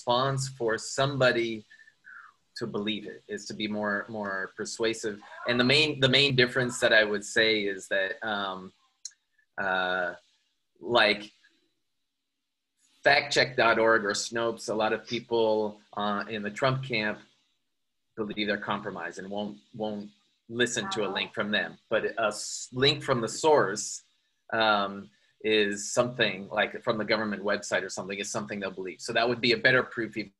response for somebody to believe it, is to be more persuasive. And the main difference that I would say is that like factcheck.org or Snopes, a lot of people in the Trump camp believe they're compromised and won't listen to a link from them. But a link from the source is something like from the government website or something, is something they'll believe. So that would be a better proof, even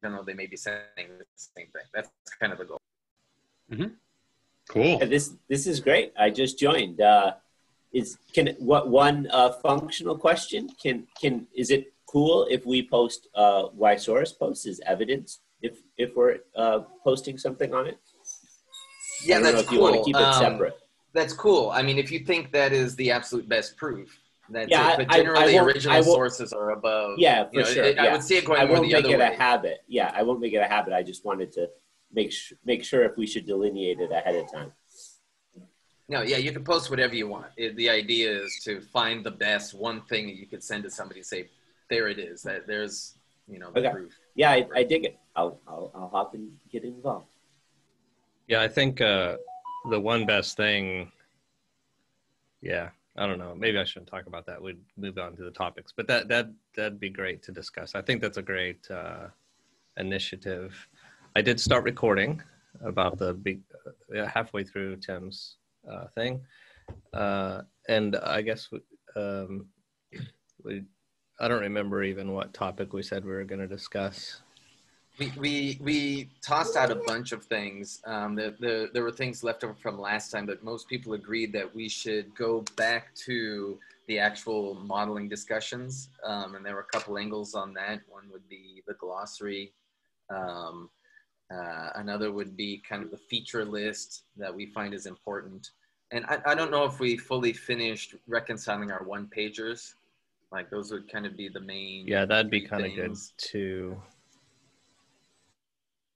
though they may be saying the same thing. That's kind of the goal. Mm-hmm. Cool. Yeah, this is great. I just joined. One functional question? Is it cool if we post why Soros posts as evidence if we're posting something on it? Yeah, that's if cool. You want to keep it separate. That's cool. I mean, if you think that is the absolute best proof, that's yeah, it. But generally, original sources are above. Yeah, for sure. I would see it going more the other way. I won't make it a habit. Yeah, I won't make it a habit. I just wanted to make sure if we should delineate it ahead of time. No, yeah, you can post whatever you want. The idea is to find the best one thing that you could send to somebody and say, there it is. That there's, the proof. Yeah, I dig it. I'll hop and get involved. Yeah, I think the one best thing, yeah, I don't know. Maybe I shouldn't talk about that. We'd move on to the topics, but that'd be great to discuss. I think that's a great initiative. I did start recording about the big halfway through Tim's thing, and I guess I don't remember even what topic we said we were going to discuss. We tossed out a bunch of things. There were things left over from last time, but most people agreed that we should go back to the actual modeling discussions, and there were a couple angles on that. One would be the glossary. Another would be kind of the feature list that we find is important. And I don't know if we fully finished reconciling our one-pagers. Like those would kind of be the main. Yeah, that'd be kind of good too.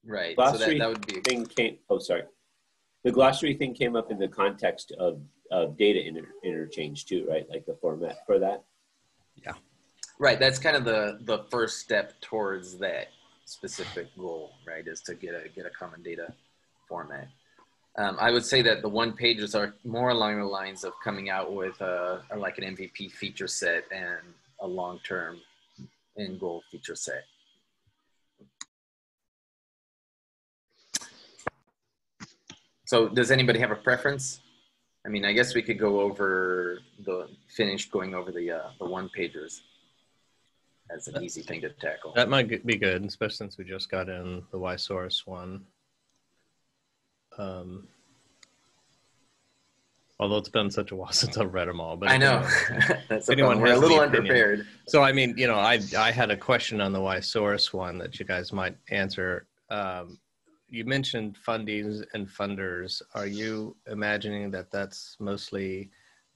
Right. Glossary so that would be the glossary thing came up in the context of data interchange too, right? Like the format for that. Yeah. Right. That's kind of the first step towards that specific goal, right? Is to get a common data format. I would say that the one pages are more along the lines of coming out with like an MVP feature set and a long-term end goal feature set. So does anybody have a preference? I mean, I guess we could go over going over the one-pagers as an easy thing to tackle. That might be good, especially since we just got in the Y source one. Although it's been such a while since I've read them all. But I know. That's anyone we're a little unprepared. So, I mean, I had a question on the Y source one that you guys might answer. You mentioned fundings and funders. Are you imagining that that's mostly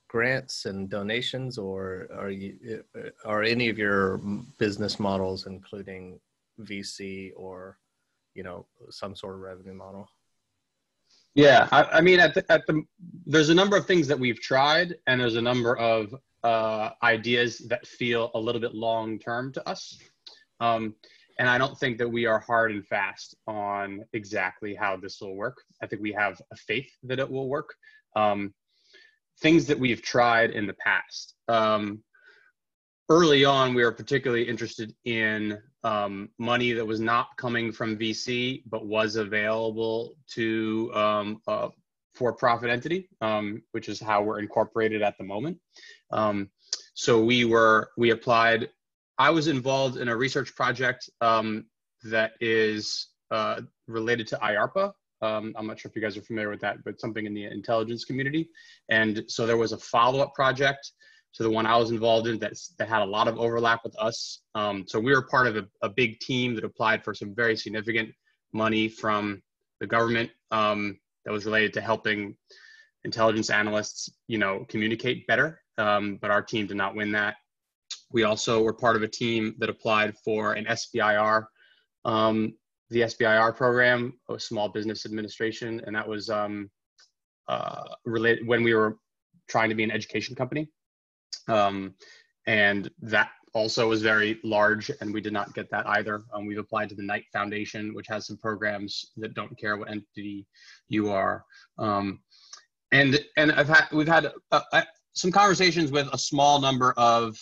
grants and donations, or are any of your business models including VC or, some sort of revenue model? Yeah, I mean, there's a number of things that we've tried, and there's a number of ideas that feel a little bit long-term to us. And I don't think that we are hard and fast on exactly how this will work. I think we have a faith that it will work. Things that we've tried in the past. Early on, we were particularly interested in money that was not coming from VC, but was available to a for-profit entity, which is how we're incorporated at the moment. So we applied. I was involved in a research project that is related to IARPA. I'm not sure if you guys are familiar with that, but something in the intelligence community. And so there was a follow-up project to the one I was involved in that had a lot of overlap with us. So we were part of a big team that applied for some very significant money from the government that was related to helping intelligence analysts, communicate better. But our team did not win that. We also were part of a team that applied for an SBIR, the SBIR program, a Small Business Administration, and that was related when we were trying to be an education company. And that also was very large, and we did not get that either. We've applied to the Knight Foundation, which has some programs that don't care what entity you are. And we've had some conversations with a small number of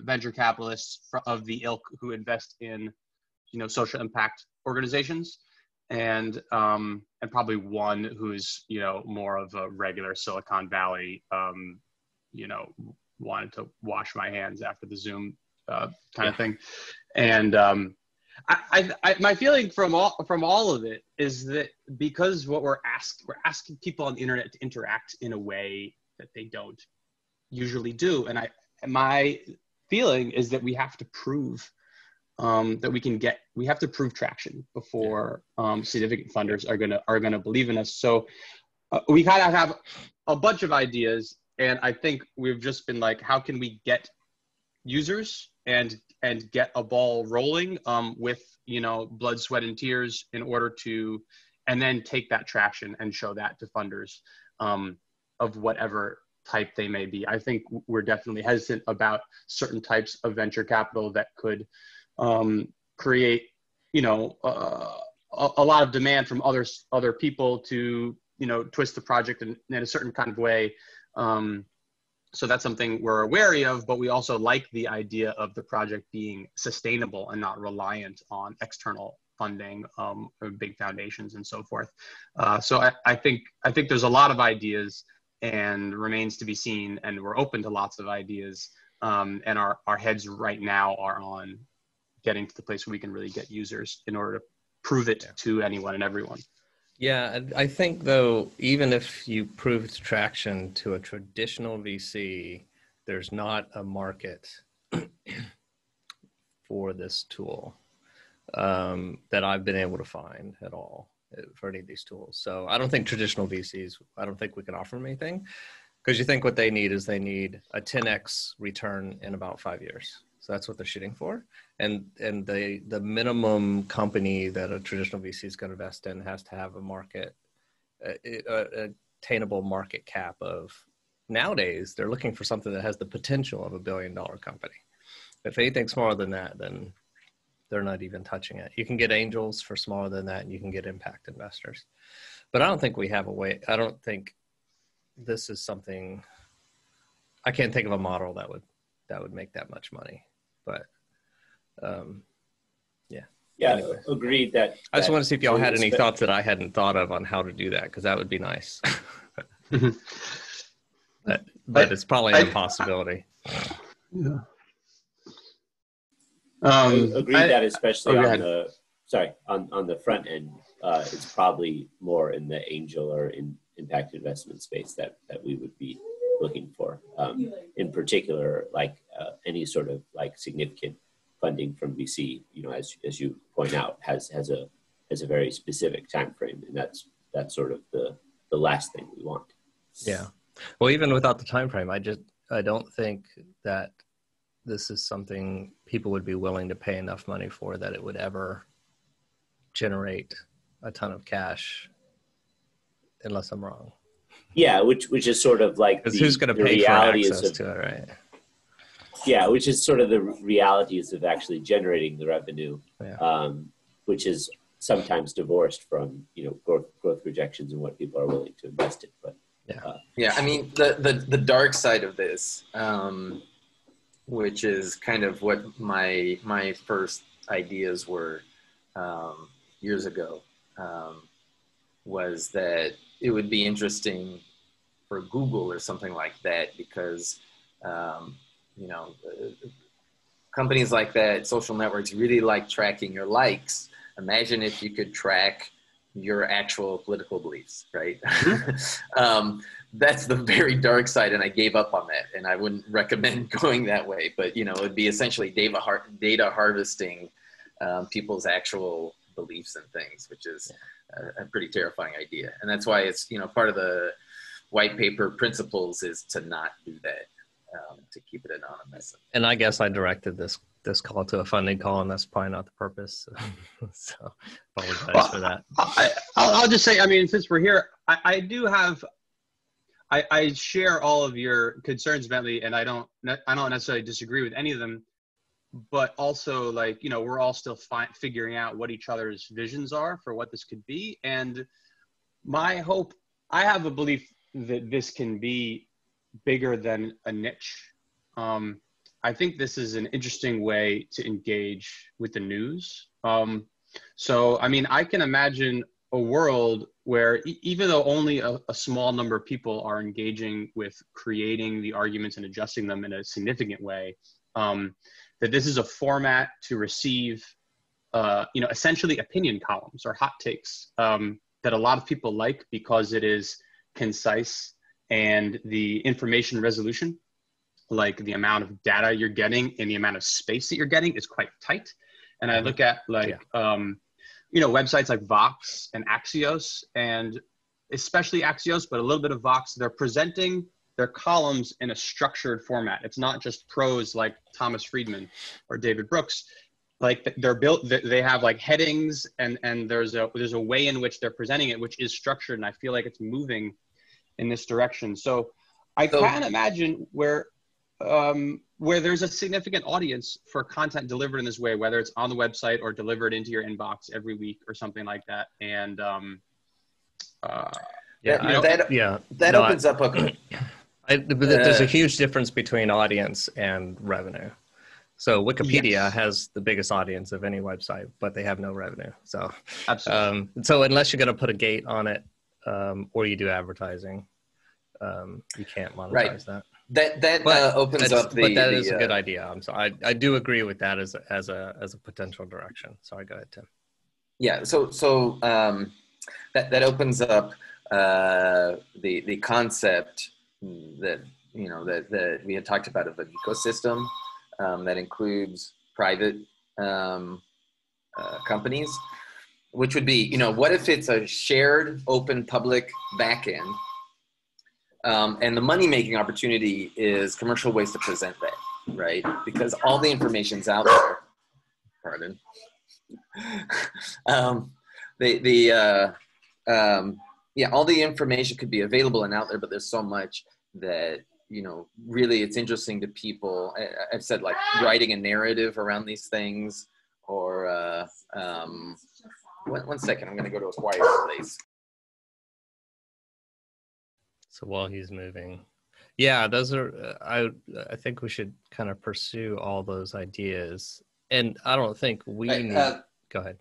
venture capitalists of the ilk who invest in, social impact organizations, and probably one who's, more of a regular Silicon Valley, wanted to wash my hands after the Zoom kind of thing. And my feeling from all of it is that because what we're asking people on the internet to interact in a way that they don't usually do. And my feeling is that we have to prove that we have to prove traction before significant funders are gonna believe in us. So we kind of have a bunch of ideas, and I think we've just been like, how can we get users and get a ball rolling with, blood, sweat, and tears in order to, and then take that traction and show that to funders of whatever type they may be. I think we're definitely hesitant about certain types of venture capital that could create, a lot of demand from other people to, twist the project in a certain kind of way. So that's something we're wary of, but we also like the idea of the project being sustainable and not reliant on external funding, or big foundations and so forth. So I think there's a lot of ideas, and remains to be seen, and we're open to lots of ideas. And our heads right now are on getting to the place where we can really get users in order to prove it to anyone and everyone. Yeah, I think though, even if you proved traction to a traditional VC, there's not a market for this tool that I've been able to find at all for any of these tools. So I don't think traditional VCs, I don't think we can offer them anything, because you think what they need is they need a 10x return in about 5 years. So that's what they're shooting for. And the minimum company that a traditional VC is going to invest in has to have a market, a attainable market cap of, nowadays, they're looking for something that has the potential of $1 billion company. If anything smaller than that, then they're not even touching it. You can get angels for smaller than that, and you can get impact investors. But I don't think we have a way, I don't think this is something, I can't think of a model that would make that much money. But anyway. Agreed that I just want to see if y'all had any thoughts that I hadn't thought of on how to do that, because that would be nice. but it's probably an impossibility. Yeah. Agreed that especially on the front end, it's probably more in the angel or in impact investment space that we would be looking for. In particular, like any sort of like significant funding from VC, as you point out, has a very specific time frame, and that's sort of the last thing we want. Yeah. Well, even without the time frame, I don't think that this is something people would be willing to pay enough money for that it would ever generate a ton of cash, unless I'm wrong. Yeah, which is sort of like who's going to pay for access to it, right? Yeah, which is sort of the realities of actually generating the revenue, which is sometimes divorced from growth projections and what people are willing to invest in. But I mean the dark side of this, which is kind of what my first ideas were years ago, was that it would be interesting for Google or something like that, because companies like that, social networks, really like tracking your likes. Imagine if you could track your actual political beliefs, right? That's the very dark side, and I gave up on that, and I wouldn't recommend going that way. But it'd be essentially data harvesting people's actual beliefs and things, which is a pretty terrifying idea. And that's why it's part of the white paper principles is to not do that, to keep it anonymous. And I guess I directed this call to a funding call, and that's probably not the purpose. So apologize for that. I'll just say, I mean, since we're here, I share all of your concerns, Bentley, and I don't necessarily disagree with any of them. but also like, you know, we're all still figuring out what each other's visions are for what this could be. And my hope, I have a belief that this can be bigger than a niche. I think this is an interesting way to engage with the news. So, I mean, I can imagine a world where even though only a small number of people are engaging with creating the arguments and adjusting them in a significant way, that this is a format to receive, you know, essentially opinion columns or hot takes that a lot of people like because it is concise, and the information resolution, like the amount of data you're getting and the amount of space that you're getting, is quite tight. And I look at like, you know, websites like Vox and Axios, and especially Axios, but a little bit of Vox, they're presenting their columns in a structured format. It's not just prose like Thomas Friedman or David Brooks. Like they're built, they have like headings, and there's a way in which they're presenting it, which is structured. And I feel like it's moving in this direction. So I can imagine where there's a significant audience for content delivered in this way, whether it's on the website or delivered into your inbox every week or something like that. And that opens up a. There's a huge difference between audience and revenue. So Wikipedia has the biggest audience of any website, but they have no revenue. So absolutely. So unless you're going to put a gate on it, or you do advertising, you can't monetize that. That opens up the. But that is a good idea. I'm sorry. I do agree with that as a potential direction. Sorry, go ahead, Tim. Yeah. So that opens up the concept that, you know, that we had talked about of an ecosystem that includes private companies, which would be, you know, what if it's a shared open public backend, and the money-making opportunity is commercial ways to present that, right? Because all the information's out there. Pardon. Yeah, all the information could be available and out there, but there's so much that, you know, really it's interesting to people. I've said like writing a narrative around these things, or one second, I'm going to go to a quiet place. So while he's moving, yeah, those are, I think we should kind of pursue all those ideas. And I don't think we need, go ahead.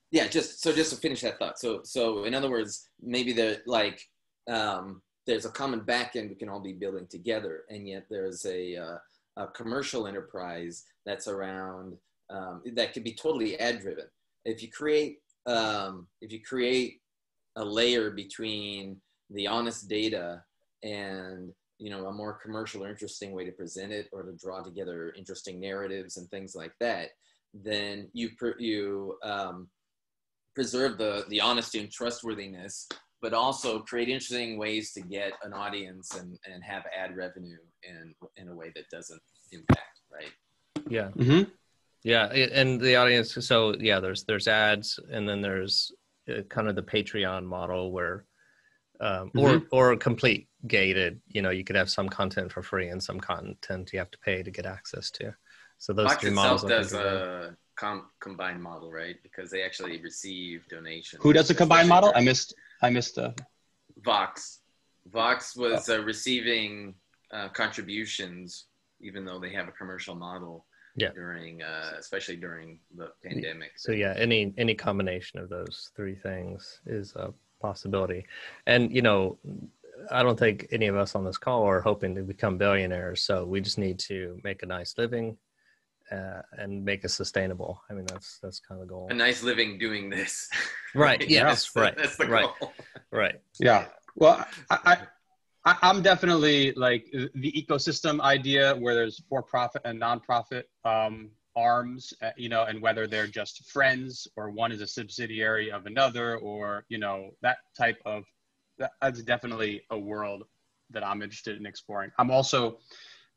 Yeah, just to finish that thought. So in other words, maybe there's a common backend we can all be building together, and yet there's a commercial enterprise that's around that could be totally ad driven. If you create a layer between the honest data and, you know, a more commercial or interesting way to present it, or to draw together interesting narratives and things like that, then you preserve the honesty and trustworthiness, but also create interesting ways to get an audience and have ad revenue in a way that doesn't impact, right? Yeah. Mm-hmm. Yeah, and the audience. So yeah, there's ads, and then there's kind of the Patreon model where, or a complete gated. You know, you could have some content for free and some content you have to pay to get access to. So those Vox three models does a combined model, right? Because they actually receive donations. Who does a combined model? I missed. Vox. Vox was receiving contributions, even though they have a commercial model. Yeah. During, especially during the pandemic. So yeah, any combination of those three things is a possibility. And, you know, I don't think any of us on this call are hoping to become billionaires. So we just need to make a nice living and make it sustainable. I mean, that's kind of the goal. A nice living doing this. Right. Yes. Yeah, right. That's the right. goal. Right. Yeah. Well, I'm definitely like the ecosystem idea where there's for-profit and nonprofit arms, you know, and whether they're just friends or one is a subsidiary of another, or, you know, that type of, that's definitely a world that I'm interested in exploring. I'm also,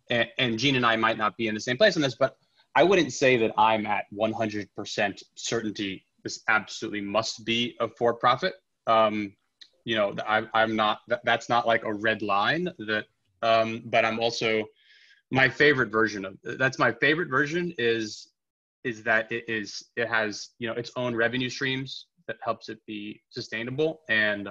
and Gene and I might not be in the same place on this, but I wouldn't say that I'm at 100% certainty this absolutely must be a for-profit. You know, I'm not, that's not like a red line that, but I'm also my favorite version of that's my favorite version is that it has, you know, its own revenue streams that helps it be sustainable, and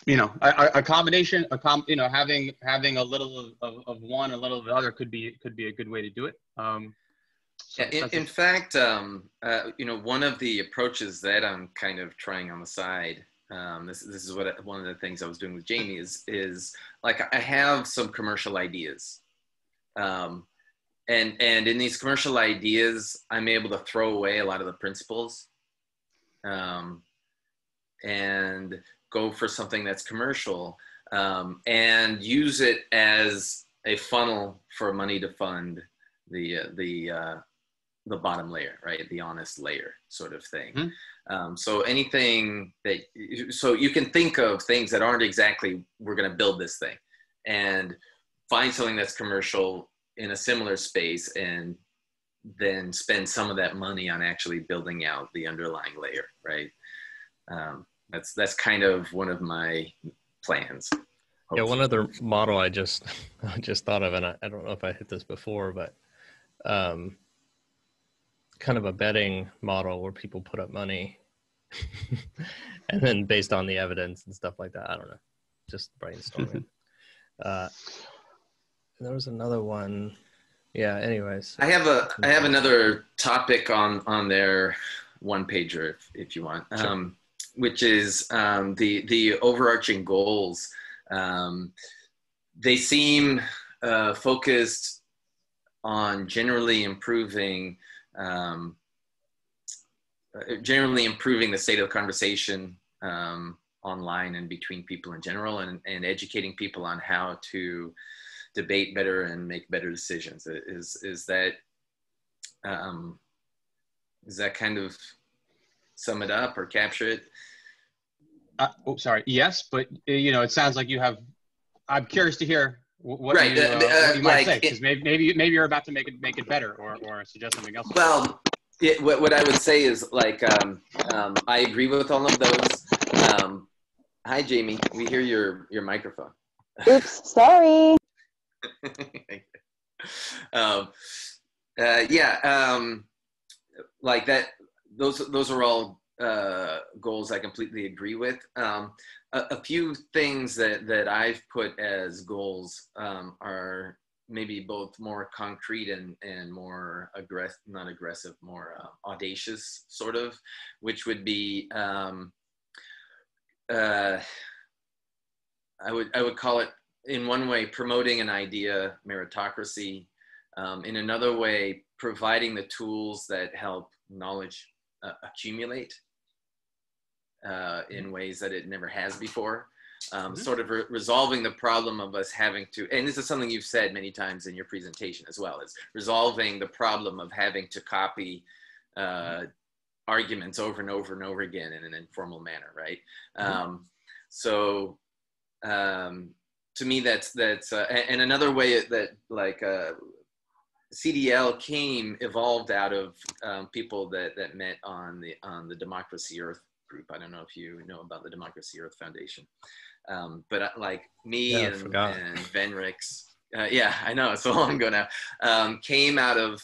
you know, a combination, you know, having a little of one, a little of the other could be a good way to do it. So yeah, in fact, you know, one of the approaches that I'm kind of trying on the side, this is one of the things I was doing with Jamie is like, I have some commercial ideas, and in these commercial ideas, I'm able to throw away a lot of the principles, and go for something that's commercial, and use it as a funnel for money to fund the bottom layer, right? The honest layer sort of thing. Mm-hmm. So anything that, so you can think of things that aren't exactly, we're going to build this thing, and find something that's commercial in a similar space, and then spend some of that money on actually building out the underlying layer, right? That's kind of one of my plans. Hopefully. Yeah, one other model I just thought of, and I don't know if I hit this before, but kind of a betting model where people put up money and then based on the evidence and stuff like that, I don't know, just brainstorming. There was another one. Yeah, anyways. I have another topic on their one pager if you want. Sure. Which is the overarching goals. They seem focused on generally improving the state of the conversation online and between people in general, and educating people on how to debate better and make better decisions. Is that kind of sum it up or capture it? Sorry. Yes, but you know, it sounds like you have. I'm curious to hear what right. You might say, because maybe you're about to make it better, or suggest something else. Well, what I would say is, like, I agree with all of those. Hi, Jamie. We hear your microphone. Oops, sorry. Like that. Those are all goals I completely agree with. A few things that I've put as goals are maybe both more concrete and more not aggressive, more audacious sort of, which would be I would call it, in one way, promoting an idea meritocracy, in another way, providing the tools that help knowledge accumulate in ways that it never has before. Sort of resolving the problem of us having to, and this is something you've said many times in your presentation as well, is resolving the problem of having to copy arguments over and over and over again in an informal manner, right? To me, that's and another way that, like, CDL evolved out of people that met on the Democracy Earth group. I don't know if you know about the Democracy Earth Foundation, but like me and Venrix, yeah, I know, it's so long ago now, came out of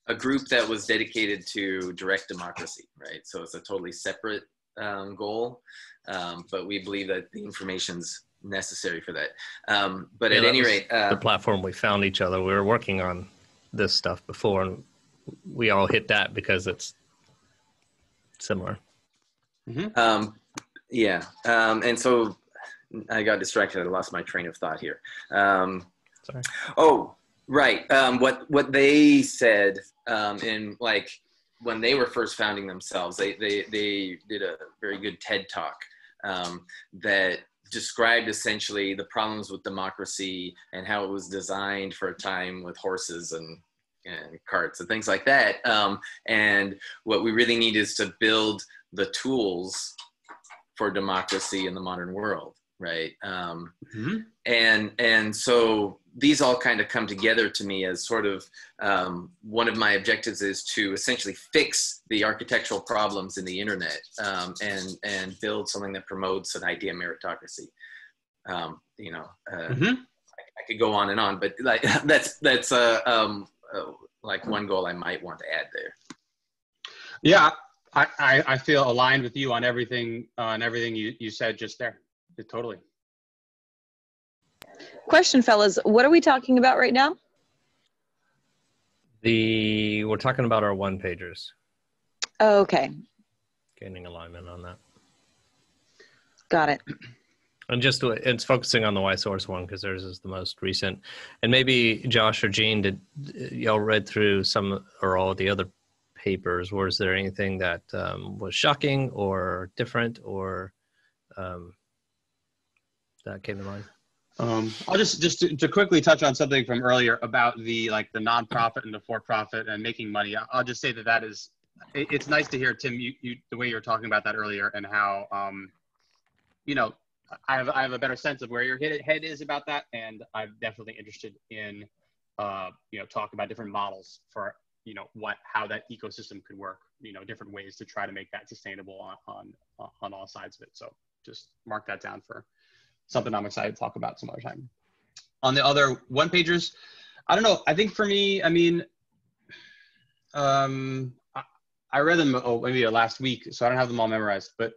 a group that was dedicated to direct democracy, right? So it's a totally separate goal, but we believe that the information's necessary for that. But at any rate, the platform we found each other. We were working on this stuff before, and we all hit that because it's similar. And so I got distracted. I lost my train of thought here. Sorry. Oh, right. What they said, in, like, when they were first founding themselves, they did a very good TED talk that described essentially the problems with democracy and how it was designed for a time with horses and carts and things like that. And what we really need is to build the tools for democracy in the modern world, right? And so these all kind of come together to me as sort of, one of my objectives is to essentially fix the architectural problems in the internet, and build something that promotes an idea meritocracy. You know, Mm-hmm. I could go on and on, but like that's like one goal I might want to add there. Yeah, I feel aligned with you on everything you said just there. Totally. Question, fellas, what are we talking about right now? We're talking about our one pagers. Oh, okay, Gaining alignment on that. got it. And just it's focusing on the Y-Source one because theirs is the most recent. And maybe Josh or Gene, did y'all read through some or all of the other papers? Was there anything that was shocking or different or that came to mind? I'll just to quickly touch on something from earlier about the nonprofit and the for-profit and making money. I'll just say that is, it's nice to hear, Tim, you the way you were talking about that earlier and how you know, I have a better sense of where your head is about that, and I'm definitely interested in you know, talk about different models for, you know, how that ecosystem could work, you know, different ways to try to make that sustainable on all sides of it. So just mark that down for something I'm excited to talk about some other time. On the other one pagers, I don't know. I think for me, I mean, I read them maybe last week, so I don't have them all memorized. But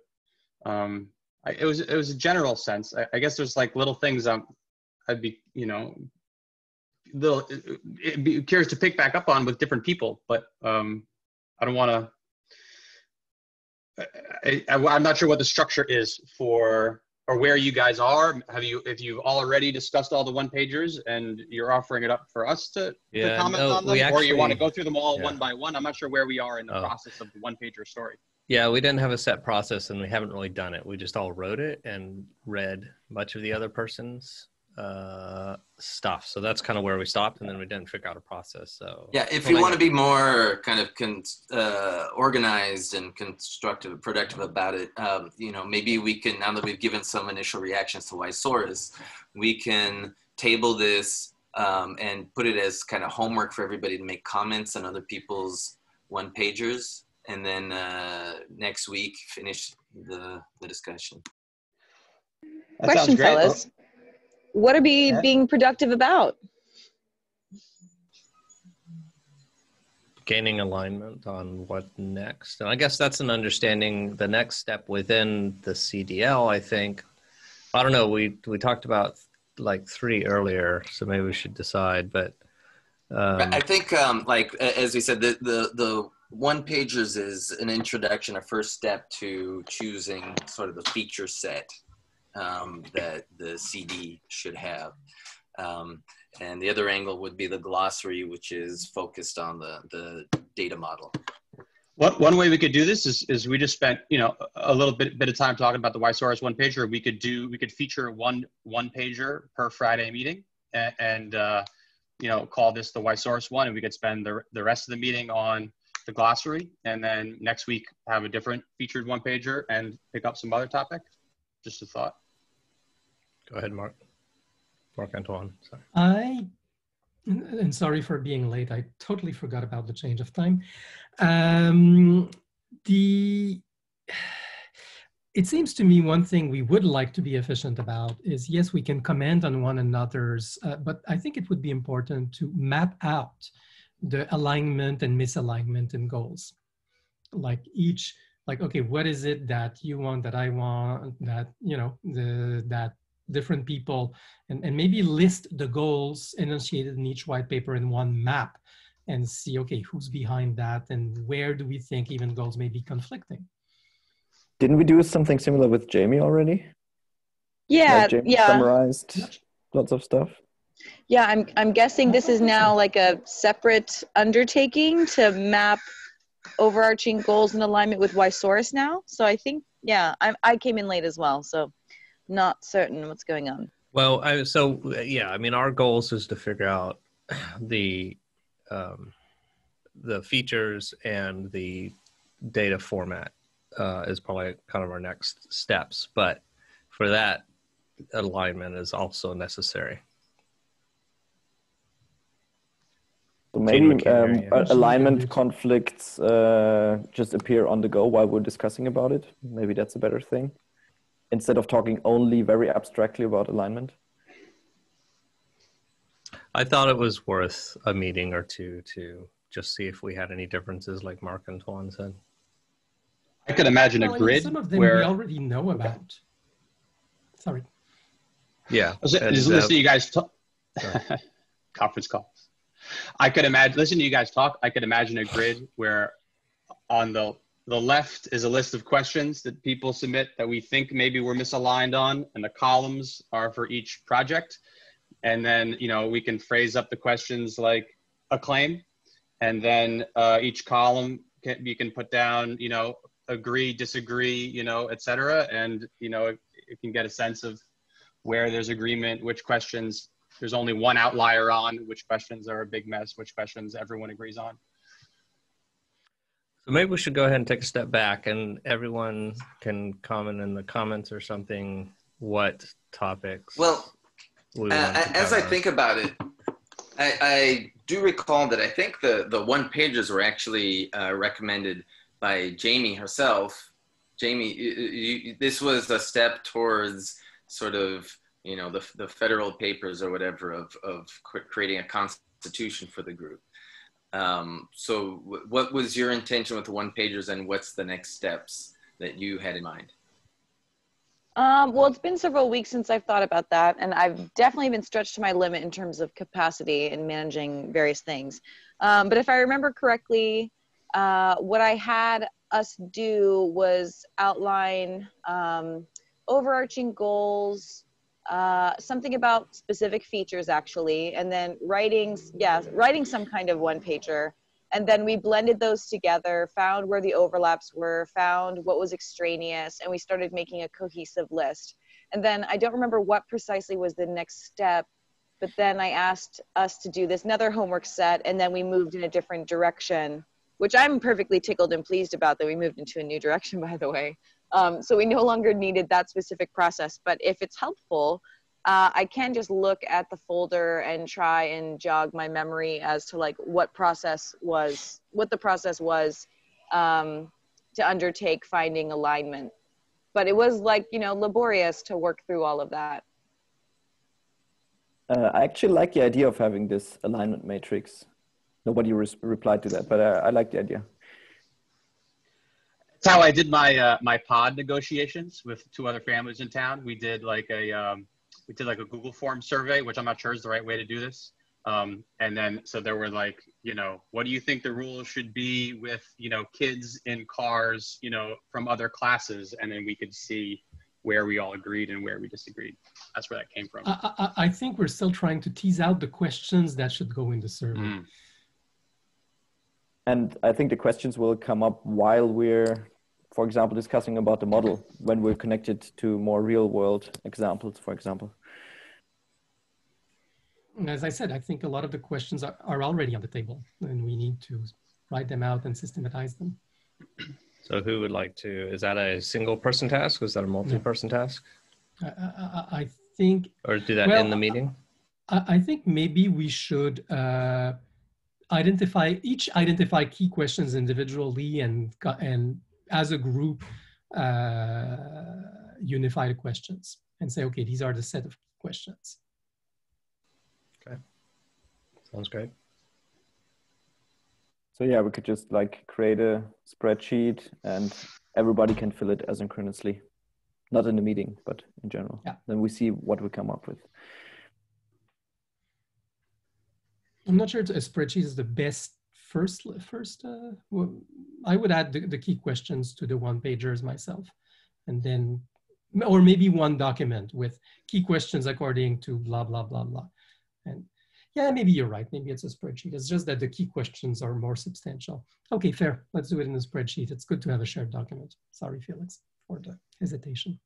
it was a general sense. I guess there's like little things I'd be, you know, be curious to pick back up on with different people. But I don't want to. I'm not sure what the structure is for. Or where you guys are. If you've already discussed all the one pagers and you're offering it up for us to comment on them, or you want to go through them all one by one? I'm not sure where we are in the process of the one pager story. Yeah, we didn't have a set process and we haven't really done it. We just all wrote it and read much of the other person's stuff. So that's kind of where we stopped, and then we didn't figure out a process. So yeah, if you want to be more kind of organized and constructive, productive about it, you know, maybe we can, now that we've given some initial reactions to Ysaurus, we can table this and put it as kind of homework for everybody to make comments on other people's one pagers, and then next week finish the discussion. Question, fellas. What are we being productive about? Gaining alignment on what next. And I guess that's an understanding the next step within the CDL, I think. I don't know, we talked about like 3 earlier, so maybe we should decide, but I think like as we said, the one pagers is an introduction, a first step to choosing sort of the feature set that the CD should have. And the other angle would be the glossary, which is focused on the data model. One way we could do this is we just spent, you know, a little bit of time talking about the Ysaurus one pager. We could feature one pager per Friday meeting and you know, call this the Ysaurus one, and we could spend the rest of the meeting on the glossary, and then next week have a different featured one pager and pick up some other topic. Just a thought. Go ahead, Mark. Mark Antoine, sorry. And sorry for being late. I totally forgot about the change of time. It seems to me one thing we would like to be efficient about is, yes, we can comment on one another's, but I think it would be important to map out the alignment and misalignment in goals. Like okay, what is it that you want, that I want, that, you know, that different people, and maybe list the goals enunciated in each white paper in one map and see, okay, who's behind that and where do we think even goals may be conflicting. Didn't we do something similar with Jamie already? Yeah, like Jamie summarized lots of stuff. Yeah, I'm guessing this is now like a separate undertaking to map overarching goals in alignment with Ysaurus now. So I think, yeah, I came in late as well, so not certain what's going on. Well, I mean, our goals is to figure out the features and the data format is probably kind of our next steps. But for that, alignment is also necessary. So maybe alignment conflicts just appear on the go while we're discussing about it. Maybe that's a better thing. instead of talking only very abstractly about alignment? I thought it was worth a meeting or two to just see if we had any differences, like Mark and Tuan said. I could imagine Well, a I mean, grid some of them where we already know about. Sorry. Yeah. just listen to you guys talk. Conference call. I could imagine, listen to you guys talk. I could imagine a grid where on the left is a list of questions that people submit that we think maybe we're misaligned on, and the columns are for each project. And then, you know, we can phrase up the questions like a claim, and then each column you can put down, you know, agree, disagree, you know, et cetera. And, you know, it can get a sense of where there's agreement, which questions there's only one outlier on, which questions are a big mess, which questions everyone agrees on. So maybe we should go ahead and take a step back, and everyone can comment in the comments or something what topics. Well, we want to as I cover. think about it, I do recall that I think the one pages were actually recommended by Jamie herself. Jamie, this was a step towards sort of, you know, the federal papers or whatever of creating a constitution for the group. So what was your intention with the one pagers, and what's the next steps that you had in mind? Well, it's been several weeks since I've thought about that, and I've definitely been stretched to my limit in terms of capacity in managing various things. But if I remember correctly, what I had us do was outline overarching goals, something about specific features actually, and then writing some kind of one pager. And then we blended those together, found where the overlaps were, found what was extraneous, and we started making a cohesive list. And then I don't remember what precisely was the next step, but then I asked us to do this another homework set, and then we moved in a different direction, which I'm perfectly tickled and pleased about that we moved into a new direction, by the way. So we no longer needed that specific process, but if it's helpful, I can just look at the folder and try and jog my memory as to like what the process was to undertake finding alignment. But it was like, you know, laborious to work through all of that. I actually like the idea of having this alignment matrix. Nobody replied to that, but I like the idea. That's how I did my my pod negotiations with 2 other families in town. We did like a Google form survey, which I'm not sure is the right way to do this. And then, so there were like, you know, what do you think the rules should be with, you know, kids in cars, you know, from other classes? And then we could see where we all agreed and where we disagreed. That's where that came from. I think we're still trying to tease out the questions that should go in the survey. Mm. And I think the questions will come up while we're, for example, discussing about the model, when we're connected to more real world examples, for example. As I said, I think a lot of the questions are already on the table, and we need to write them out and systematize them. So who would like to, is that a single person task? Was that a multi-person task? I think... Or do that in the meeting? I think maybe we should identify key questions individually and as a group unify the questions and say, okay, these are the set of questions. Okay, sounds great. So yeah, we could just like create a spreadsheet and everybody can fill it asynchronously. Not in the meeting, but in general. Yeah. Then we see what we come up with. I'm not sure a spreadsheet is the best first. Well, I would add the key questions to the one pagers myself, and then, or maybe one document with key questions according to blah, blah, blah, blah. And yeah, maybe you're right. Maybe it's a spreadsheet. It's just that the key questions are more substantial. Okay, fair. Let's do it in a spreadsheet. It's good to have a shared document. Sorry, Felix, for the hesitation.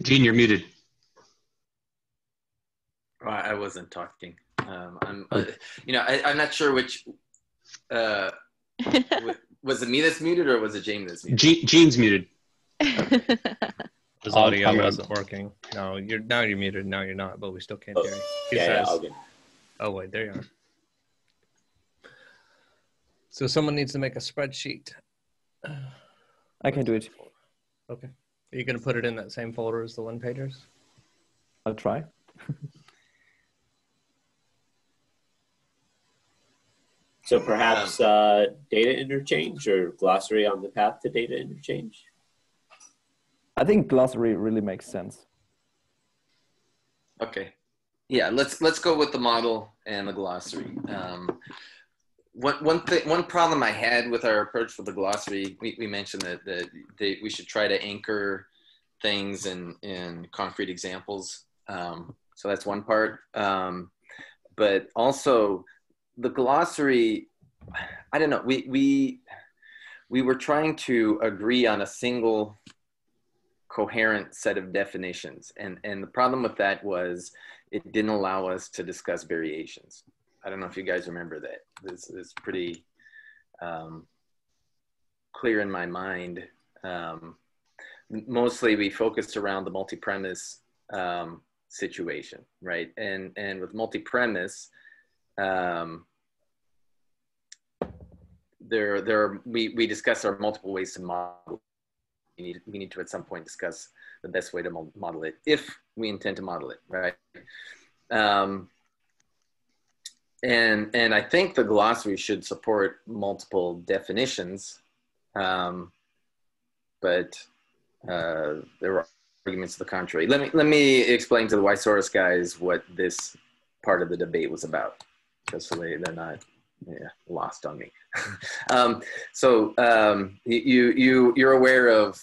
Gene, you're muted. I wasn't talking. I'm not sure which. Was it me that's muted or was it Jamie that's muted? Gene's muted. His audio wasn't working. No, now you're muted. No, you're not. But we still can't hear you. He says, all good. "Oh wait, there you are." So someone needs to make a spreadsheet. I can do it. Okay. Are you going to put it in that same folder as the one-pagers? I'll try. So perhaps data interchange or glossary on the path to data interchange? I think glossary really makes sense. Okay. Yeah, let's go with the model and the glossary. One problem I had with our approach for the glossary, we mentioned that we should try to anchor things in concrete examples. So that's one part. But also the glossary, I don't know, we were trying to agree on a single coherent set of definitions. And the problem with that was it didn't allow us to discuss variations. I don't know if you guys remember that. This is pretty clear in my mind. Mostly we focused around the multi-premise situation, right? And with multi-premise, we discussed our multiple ways to model. We need to at some point discuss the best way to model it if we intend to model it, right? And I think the glossary should support multiple definitions, but there are arguments to the contrary. Let me explain to the Wysaurus guys what this part of the debate was about, just so they're not lost on me. You're aware of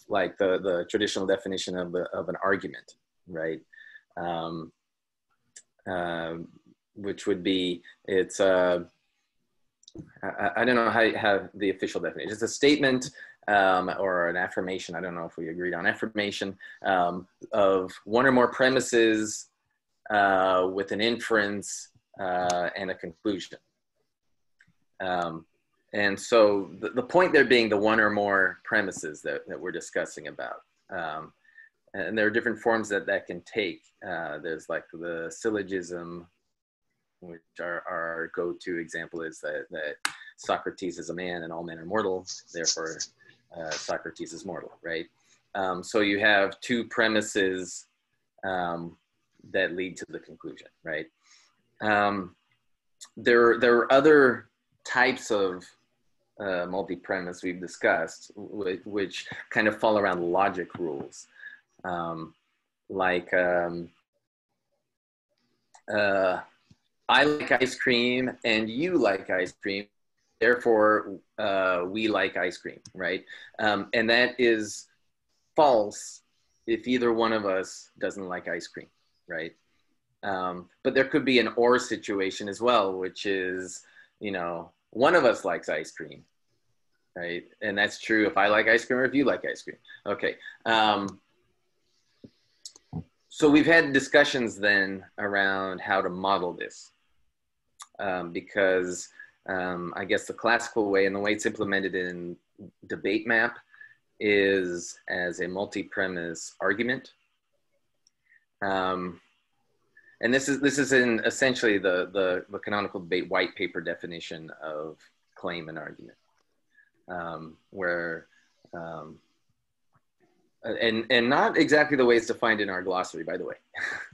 like the traditional definition of an argument, right? Which would be, it's I don't know how the official definition. It's a statement or an affirmation. I don't know if we agreed on affirmation of one or more premises with an inference and a conclusion. And so the point there being the one or more premises that we're discussing about. And there are different forms that can take. There's like the syllogism, which our go-to example is that Socrates is a man and all men are mortal, therefore Socrates is mortal, right? So you have two premises that lead to the conclusion, right? There are other types of multi-premise we've discussed, which kind of fall around logic rules. I like ice cream and you like ice cream, therefore we like ice cream, right? And that is false if either one of us doesn't like ice cream, right? But there could be an or situation as well, which is, one of us likes ice cream, right? And that's true if I like ice cream or if you like ice cream. Okay. So we've had discussions then around how to model this. Because I guess the classical way and the way it's implemented in debate map is as a multi-premise argument. And this is in essentially the canonical debate white paper definition of claim and argument, where and not exactly the way it's defined in our glossary, by the way.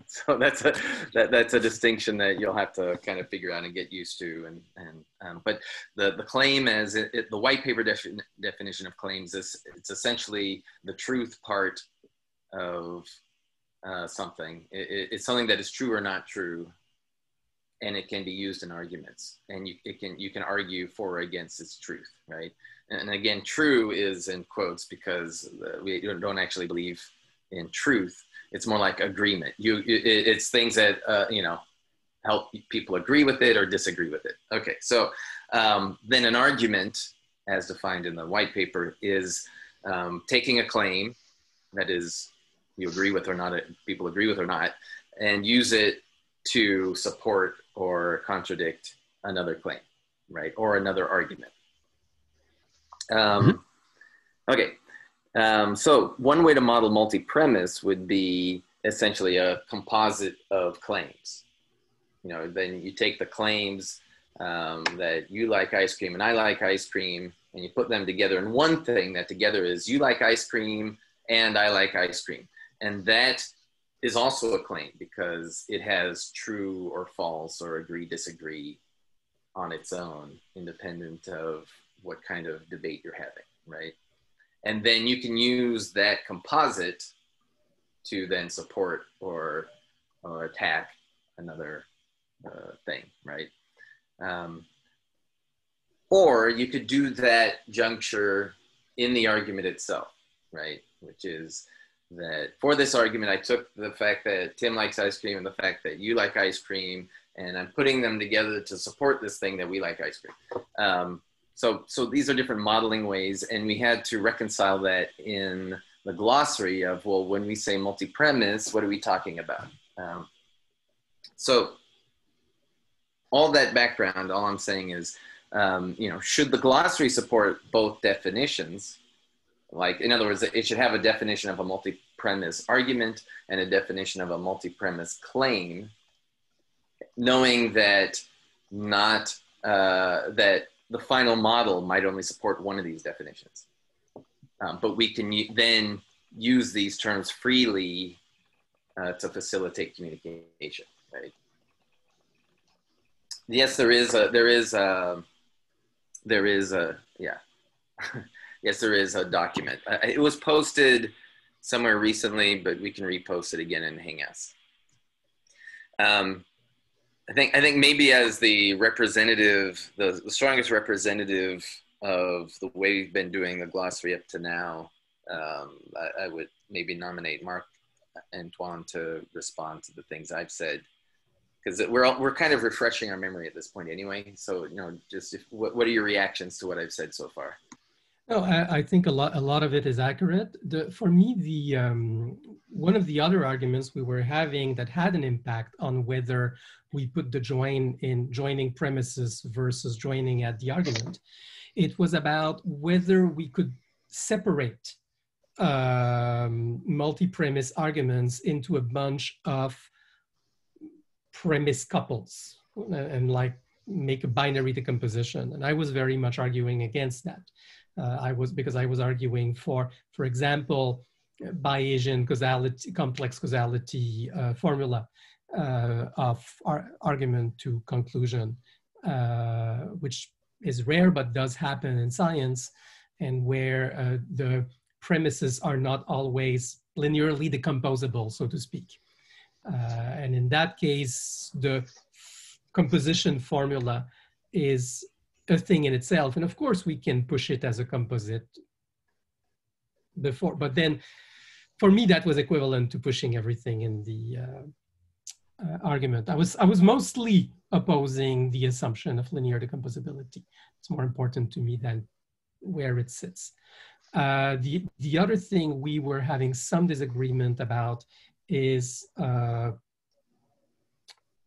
So that's a distinction that you'll have to kind of figure out and get used to. But the claim as the white paper definition of claims is it's essentially the truth part of something. It's something that is true or not true, and it can be used in arguments, and you can argue for or against its truth, right? And again, true is in quotes because we don't actually believe in truth. It's more like agreement. It's things that help people agree with it or disagree with it. Okay, so then an argument, as defined in the white paper, is taking a claim that is you agree with or not, people agree with or not, and use it to support or contradict another claim, right? Or another argument. Okay, so one way to model multi-premise would be essentially a composite of claims. Then you take the claims that you like ice cream and I like ice cream, and you put them together in one thing that together is you like ice cream and I like ice cream. And that is also a claim because it has true or false or agree, disagree on its own, independent of what kind of debate you're having, right? And then you can use that composite to then support or attack another thing, right? Or you could do that juncture in the argument itself, right? Which is that for this argument, I took the fact that Tim likes ice cream and the fact that you like ice cream, and I'm putting them together to support this thing that we like ice cream. So these are different modeling ways, and we had to reconcile that in the glossary of, well, when we say multi-premise, what are we talking about? So all that background, all I'm saying is, you know, should the glossary support both definitions? Like, in other words, it should have a definition of a multi-premise argument and a definition of a multi-premise claim, knowing that that the final model might only support one of these definitions. But we can then use these terms freely to facilitate communication, right? Yes, yes, there is a document. It was posted somewhere recently, but we can repost it again in Hangouts. I think maybe as the representative, the strongest representative of the way we've been doing the glossary up to now, I would maybe nominate Marc Antoine to respond to the things I've said, because we're kind of refreshing our memory at this point anyway. So, you know, just what are your reactions to what I've said so far? No, I think a lot of it is accurate. For me, one of the other arguments we were having that had an impact on whether we put the join in joining premises versus joining at the argument, it was about whether we could separate multi-premise arguments into a bunch of premise couples and like make a binary decomposition. And I was very much arguing against that. Because I was arguing for example, Bayesian causality, complex causality formula of argument to conclusion, which is rare but does happen in science, and where the premises are not always linearly decomposable, so to speak. And in that case, the composition formula is a thing in itself. And of course, we can push it as a composite before, but then for me, that was equivalent to pushing everything in the argument. I was mostly opposing the assumption of linear decomposability. It's more important to me than where it sits. The other thing we were having some disagreement about is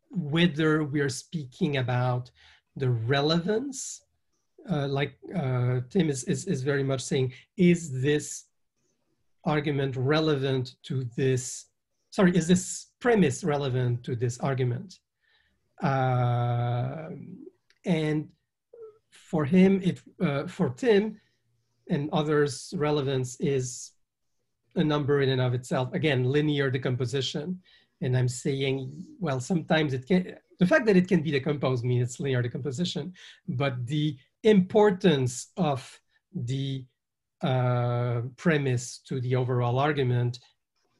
whether we're speaking about the relevance, like Tim is very much saying, is this argument relevant to this, sorry, is this premise relevant to this argument? And for him, for Tim and others, relevance is a number in and of itself. Again, linear decomposition. And I'm saying, well, sometimes it can, the fact that it can be decomposed means it's linear decomposition, but the importance of the premise to the overall argument,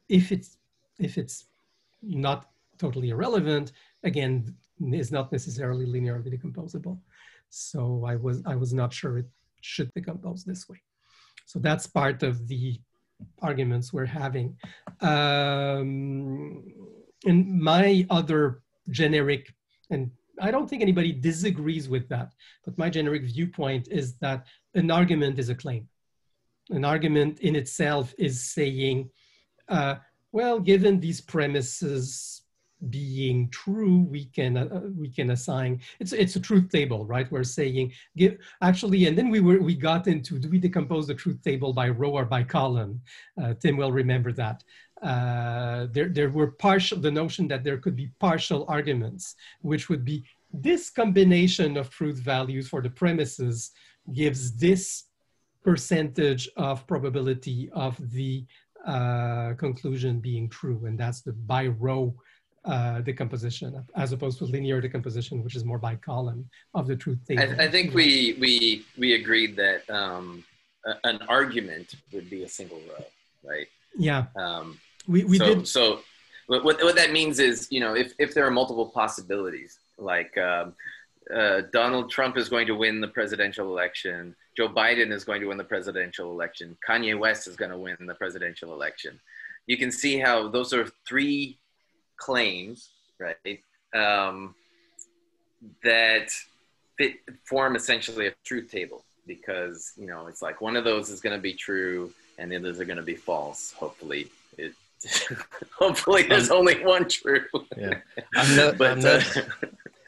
if it's not totally irrelevant, again, is not necessarily linearly decomposable. So I was not sure it should decompose this way. So that's part of the arguments we're having. And my other generic, and I don't think anybody disagrees with that, but my generic viewpoint is that an argument is a claim. An argument in itself is saying, well, given these premises being true, we can assign, it's a truth table, right? We're saying, actually, and then we got into, do we decompose the truth table by row or by column? Tim will remember that. There were the notion that there could be partial arguments, which would be this combination of truth values for the premises gives this percentage of probability of the conclusion being true, and that's the by row decomposition, as opposed to linear decomposition, which is more by column of the truth table. I think we agreed that an argument would be a single row, right? Yeah. We did. So what that means is, you know, if there are multiple possibilities, like Donald Trump is going to win the presidential election, Joe Biden is going to win the presidential election, Kanye West is going to win the presidential election. You can see how those are three claims, right, that form essentially a truth table, because, you know, it's like one of those is going to be true and the others are going to be false. Hopefully hopefully there's only one true. Yeah.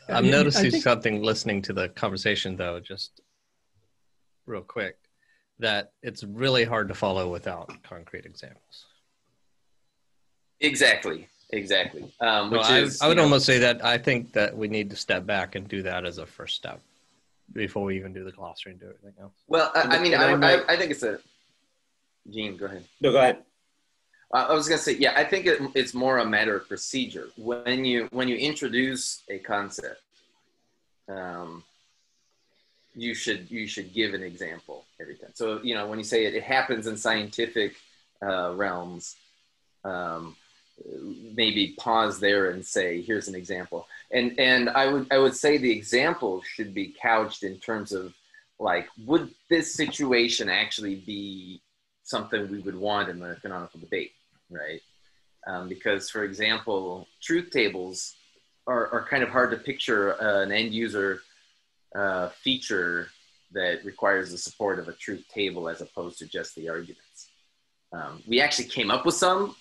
I'm noticing something listening to the conversation, though, just real quick, that it's really hard to follow without concrete examples. Exactly. I would almost say that I think that we need to step back and do that as a first step before we even do the glossary and do everything else. Well, I think it's a... Gene, go ahead. No, go ahead. I was going to say, yeah, I think it's more a matter of procedure. When you introduce a concept, you should give an example every time. So, you know, when you say it happens in scientific realms, maybe pause there and say, here's an example. And I would say the example should be couched in terms of, like, would this situation actually be something we would want in the canonical debate, right? Because, for example, truth tables are kind of hard to picture an end user feature that requires the support of a truth table as opposed to just the arguments. We actually came up with some,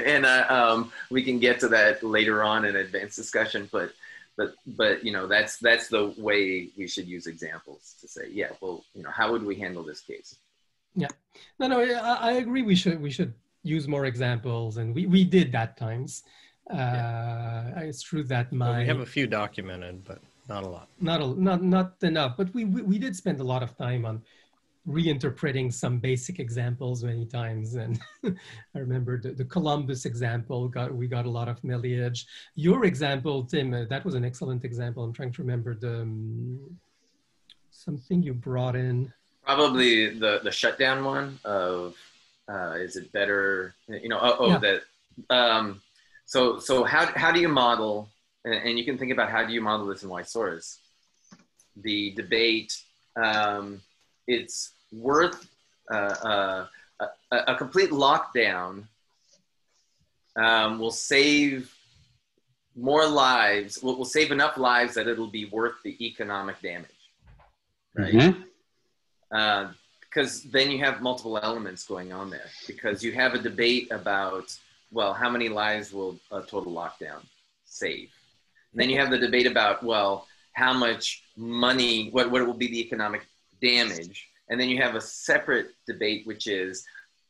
and we can get to that later on in advanced discussion, but you know, that's the way we should use examples to say, yeah, well, you know, how would we handle this case? Yeah, no, I agree. We should use more examples, and we did at times. It's true that we have a few documented, but not a lot. Not enough. But we did spend a lot of time on reinterpreting some basic examples many times. And I remember the Columbus example. We got a lot of mileage. Your example, Tim, that was an excellent example. I'm trying to remember something you brought in. Probably the shutdown one of is it better, you know, so how do you model, and you can think about how do you model this in Wysource, the debate, it's worth a complete lockdown will save more lives, will save enough lives that it'll be worth the economic damage, right? Mm-hmm. Because then you have multiple elements going on there, because you have a debate about, well, how many lives will a total lockdown save? And then you have the debate about, well, how much money, what will be the economic damage? And then you have a separate debate, which is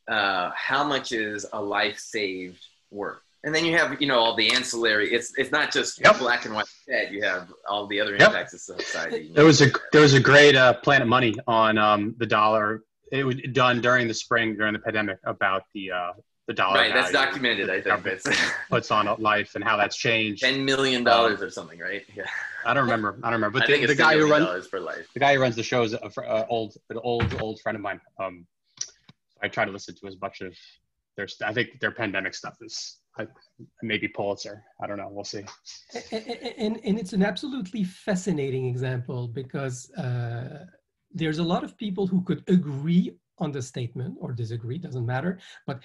how much is a life saved worth? And then you have, you know, all the ancillary. It's not just black and white dead. You have all the other impacts of society. There was a great Planet Money on the dollar. It was done during the spring during the pandemic about the dollar. Right, that's documented. I think that's puts on life and how that's changed. $10 million or something, right? Yeah. I don't remember. But the guy who runs the show is an old friend of mine. I try to listen to as much of I think their pandemic stuff is. Maybe Pulitzer. I don't know. We'll see. And it's an absolutely fascinating example, because there's a lot of people who could agree on the statement or disagree, doesn't matter, but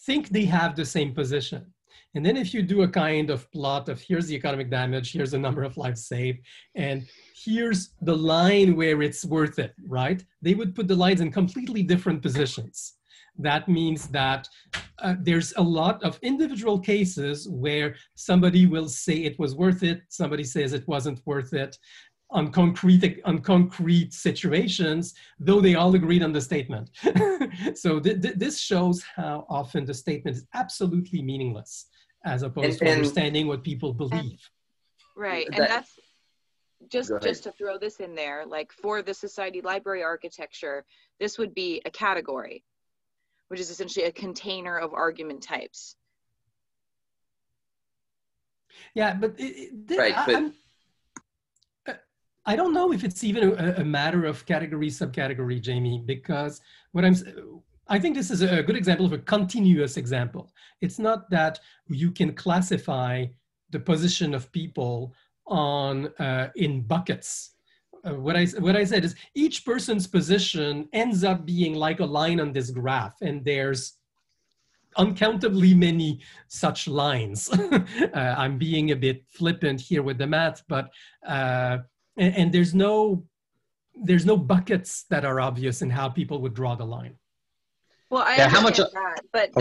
think they have the same position. And then if you do a kind of plot of here's the economic damage, here's the number of lives saved, and here's the line where it's worth it, right? They would put the lines in completely different positions. That means that there's a lot of individual cases where somebody will say it was worth it, somebody says it wasn't worth it on concrete situations, though they all agreed on the statement. So this shows how often the statement is absolutely meaningless as opposed to understanding what people believe. Right, and just to throw this in there, like for the society library architecture, this would be a category, which is essentially a container of argument types. Yeah, but I don't know if it's even a matter of category, subcategory, Jamie, because I think this is a good example of a continuous example. It's not that you can classify the position of people on in buckets. What I said is each person's position ends up being like a line on this graph, and there's uncountably many such lines. I'm being a bit flippant here with the math, but and there's no buckets that are obvious in how people would draw the line. Well, I understand that, but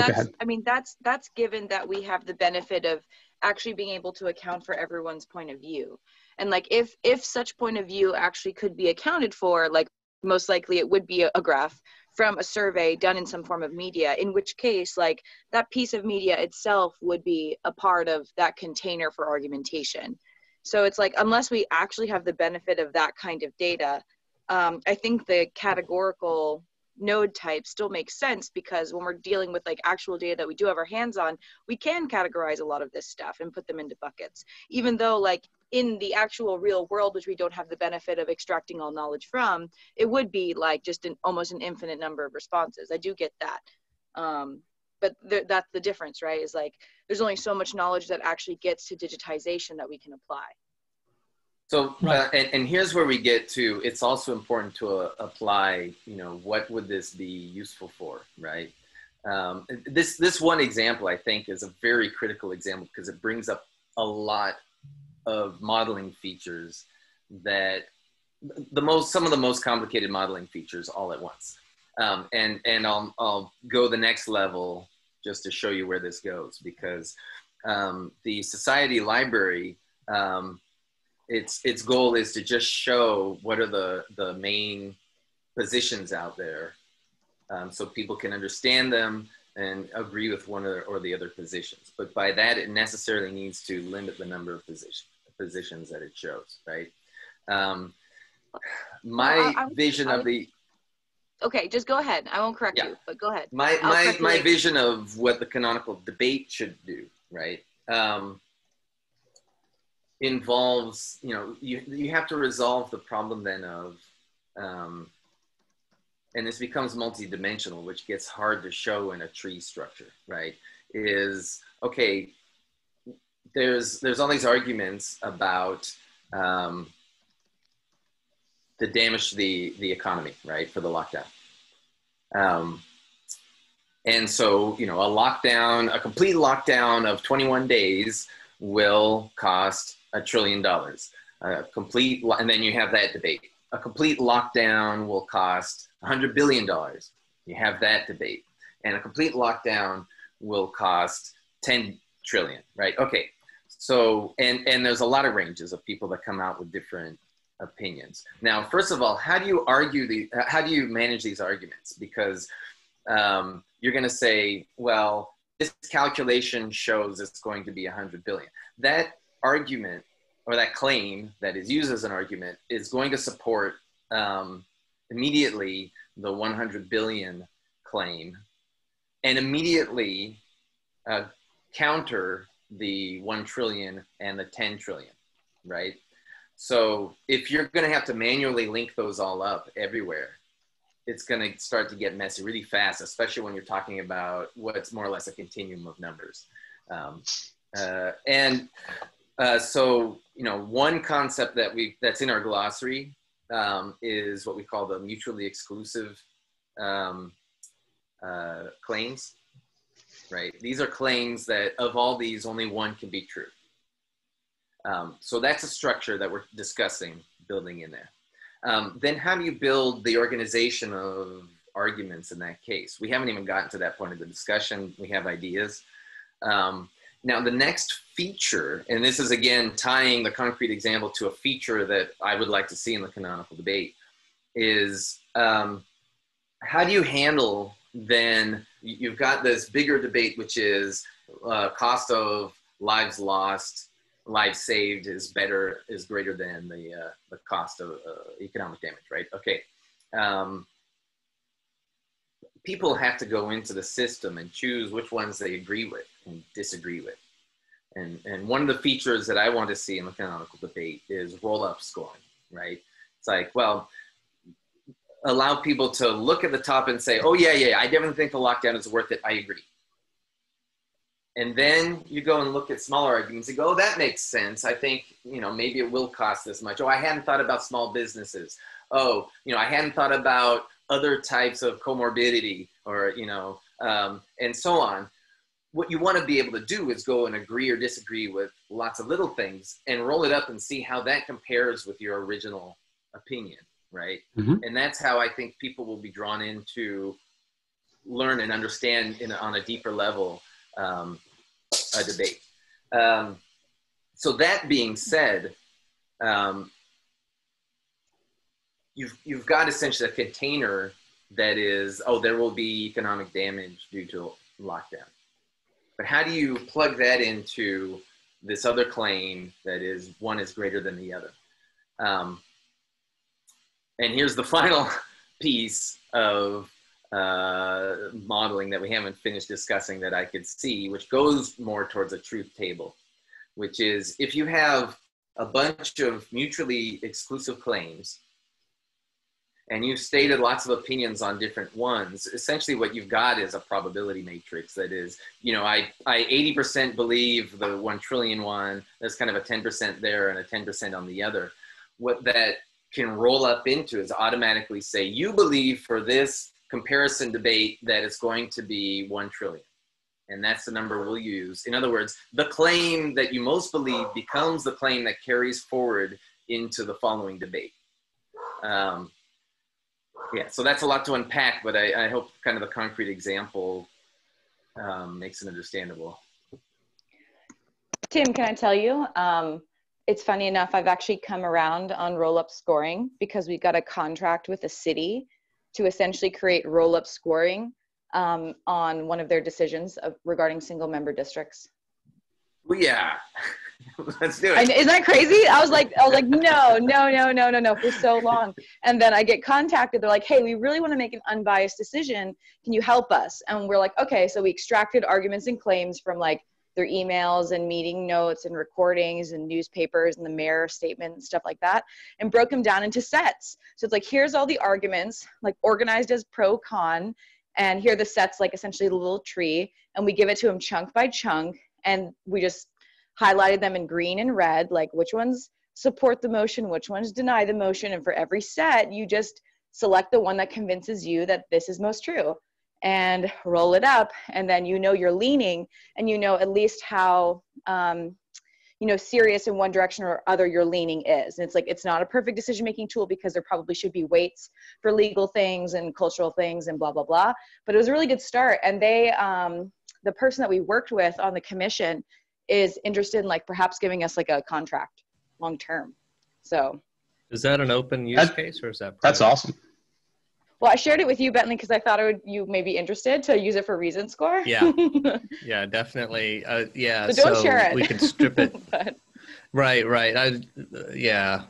that's given that we have the benefit of actually being able to account for everyone's point of view. And like if such point of view actually could be accounted for, like most likely it would be a graph from a survey done in some form of media, in which case like that piece of media itself would be a part of that container for argumentation. So it's like, unless we actually have the benefit of that kind of data, I think the categorical node type still makes sense, because when we're dealing with like actual data that we do have our hands on, we can categorize a lot of this stuff and put them into buckets, even though like in the actual real world, which we don't have the benefit of extracting all knowledge from, it would be like just almost an infinite number of responses. I do get that. But that's the difference, right? Is like, there's only so much knowledge that actually gets to digitization that we can apply. So, and here's where we get to, it's also important to apply, what would this be useful for, right? This one example, I think, is a very critical example because it brings up a lot of modeling features that, some of the most complicated modeling features all at once. And I'll go the next level just to show you where this goes, because the society library, its goal is to just show what are the main positions out there, so people can understand them and agree with one or the other positions. But by that, it necessarily needs to limit the number of positions that it shows, right? Vision of the... Okay, just go ahead. I won't correct you, but go ahead. My vision of what the canonical debate should do, right? Involves, you have to resolve the problem then of, and this becomes multidimensional, which gets hard to show in a tree structure, right? Is, okay, there's all these arguments about the damage to the economy, right, for the lockdown. And so, a complete lockdown of 21 days will cost $1 trillion. And then you have that debate. A complete lockdown will cost $100 billion. You have that debate. And a complete lockdown will cost 10 trillion, right? Okay. So, and there's a lot of ranges of people that come out with different opinions. Now, first of all, how do you manage these arguments? Because you're going to say, well, this calculation shows it's going to be 100 billion. That argument, or that claim that is used as an argument, is going to support immediately the 100 billion claim, and immediately counter the 1 trillion and the 10 trillion, right? So if you're going to have to manually link those all up everywhere, it's going to start to get messy really fast, especially when you're talking about what's more or less a continuum of numbers. So, one concept that's in our glossary is what we call the mutually exclusive claims, right? These are claims that of all these, only one can be true. So that's a structure that we're discussing building in there. Then how do you build the organization of arguments in that case? We haven't even gotten to that point of the discussion. We have ideas. Now the next feature, and this is again tying the concrete example to a feature that I would like to see in the canonical debate, is how do you handle then, you've got this bigger debate, which is cost of lives lost lives saved is greater than the cost of economic damage, right? Okay. People have to go into the system and choose which ones they agree with and disagree with. And one of the features that I want to see in the canonical debate is roll-up scoring, right? It's like, well, allow people to look at the top and say, oh, yeah, I definitely think the lockdown is worth it. I agree. And then you go and look at smaller arguments and go, oh, that makes sense. I think, maybe it will cost this much. Oh, I hadn't thought about small businesses. Oh, I hadn't thought about other types of comorbidity or, and so on. What you want to be able to do is go and agree or disagree with lots of little things and roll it up and see how that compares with your original opinion, right? Mm-hmm. And that's how I think people will be drawn in to learn and understand on a deeper level a debate. So that being said, you've got essentially a container that is, there will be economic damage due to lockdown. But how do you plug that into this other claim that is one is greater than the other? And here's the final piece of modeling that we haven't finished discussing that I could see, which goes more towards a truth table, which is if you have a bunch of mutually exclusive claims and you've stated lots of opinions on different ones, essentially what you've got is a probability matrix that is, I 80% believe the 1 trillion one, there's kind of a 10% there and a 10% on the other. What that can roll up into is automatically say, you believe for this comparison debate that it's going to be 1 trillion. And that's the number we'll use. In other words, the claim that you most believe becomes the claim that carries forward into the following debate. So that's a lot to unpack, but I hope kind of the concrete example makes it understandable. Tim, can I tell you, it's funny enough, I've actually come around on roll-up scoring because we got a contract with a city to essentially create roll-up scoring on one of their decisions regarding single-member districts. Well, yeah, let's do it. Isn't that crazy? I was like, no, for so long. And then I get contacted. They're like, hey, we really want to make an unbiased decision. Can you help us? And we're like, okay. So we extracted arguments and claims from like their emails and meeting notes and recordings and newspapers and the mayor statement and stuff like that, and broke them down into sets. So it's like, here's all the arguments, like organized as pro con, and here are the sets, like essentially the little tree, and we give it to them chunk by chunk, and we just highlighted them in green and red, like which ones support the motion, which ones deny the motion, and for every set, you just select the one that convinces you that this is most true, and roll it up, and then you're leaning, and at least how serious in one direction or other your leaning is. And it's like, it's not a perfect decision-making tool because there probably should be weights for legal things and cultural things and blah, blah, blah. But it was a really good start. And they, the person that we worked with on the commission is interested in like perhaps giving us like a contract long-term. So. Is that an open use case or is that private? That's awesome. Well, I shared it with you, Bentley, because I thought you may be interested to use it for reason score. Yeah, yeah, definitely. Yeah, so don't share it. We can strip it. But... Right. Yeah.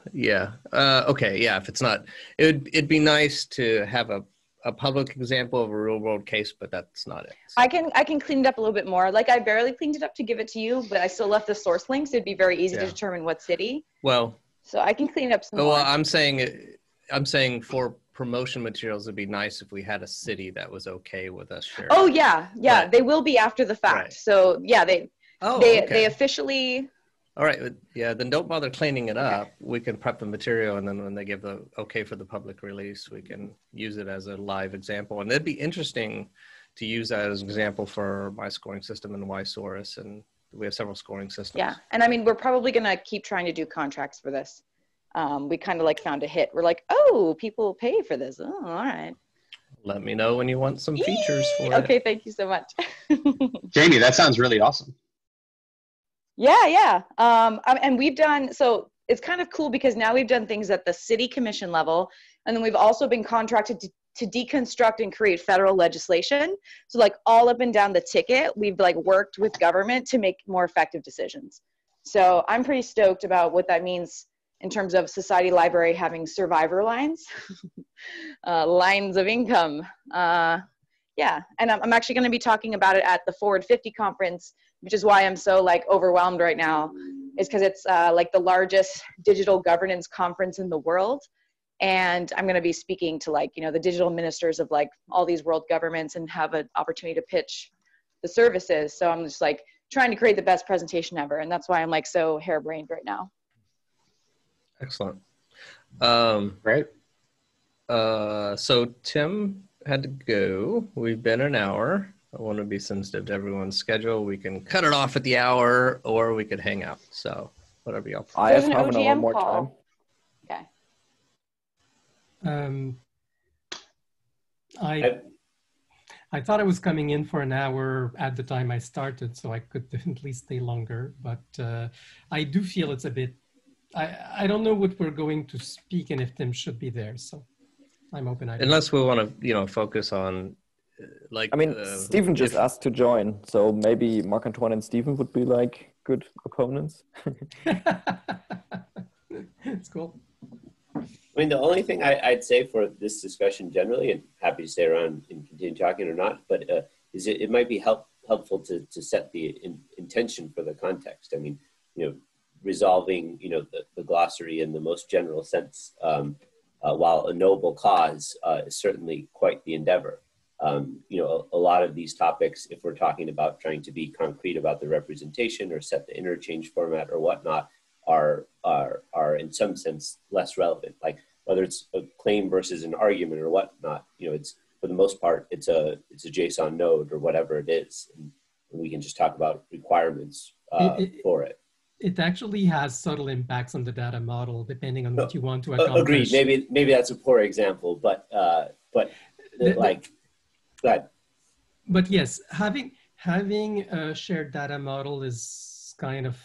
Okay. Yeah. If it's not, it'd be nice to have a public example of a real world case, but that's not it. I can clean it up a little bit more. Like I barely cleaned it up to give it to you, but I still left the source links. It'd be very easy to determine what city. Well. So I can clean it up some more. Well, I'm saying for promotion materials, it'd be nice if we had a city that was okay with us sharing. Oh yeah. Right. They will be after the fact. Right. So yeah, they officially. All right. Yeah. Then don't bother cleaning it up. We can prep the material, and then when they give the okay for the public release, we can use it as a live example. And it'd be interesting to use that as an example for my scoring system and Ysaurus, and we have several scoring systems. Yeah. And I mean, we're probably gonna keep trying to do contracts for this. We kind of like found a hit. We're like, oh, people pay for this. Oh, all right. Let me know when you want some features for it. Okay, thank you so much. Jamie, that sounds really awesome. Yeah. And we've done, so it's kind of cool because now we've done things at the city commission level, and then we've also been contracted to deconstruct and create federal legislation. So like all up and down the ticket, we've like worked with government to make more effective decisions. So I'm pretty stoked about what that means in terms of Society Library having survivor lines, lines of income. Yeah, and I'm actually going to be talking about it at the Forward 50 conference, which is why I'm so like overwhelmed right now, is because it's like the largest digital governance conference in the world. And I'm going to be speaking to like, you know, the digital ministers of like all these world governments and have an opportunity to pitch the services. So I'm just like trying to create the best presentation ever. And that's why I'm like so harebrained right now. Excellent. Right. So Tim had to go. We've been an hour. I want to be sensitive to everyone's schedule. We can cut it off at the hour, or we could hang out. So whatever y'all. I have half an hour more time. Okay. I thought I was coming in for an hour at the time I started, so I could definitely stay longer. But I do feel it's a bit. I don't know what we're going to speak and if Tim should be there, so I'm open. Unless we want to, you know, focus on, like. I mean, Stephen just asked to join, so maybe Marc-Antoine and Stephen would be like good opponents. It's cool. I mean, the only thing I'd say for this discussion generally, and happy to stay around and continue talking or not, but is it might be helpful to set the intention for the context. I mean, you know, resolving, you know, the glossary in the most general sense, while a noble cause, is certainly quite the endeavor. You know, a lot of these topics, if we're talking about trying to be concrete about the representation or set the interchange format or whatnot, are in some sense less relevant. Like whether it's a claim versus an argument or whatnot, you know, it's for the most part it's a JSON node or whatever it is, and we can just talk about requirements for it. It actually has subtle impacts on the data model depending on what you want to accomplish. Agreed. Maybe that's a poor example, but like that. But yes, having a shared data model is kind of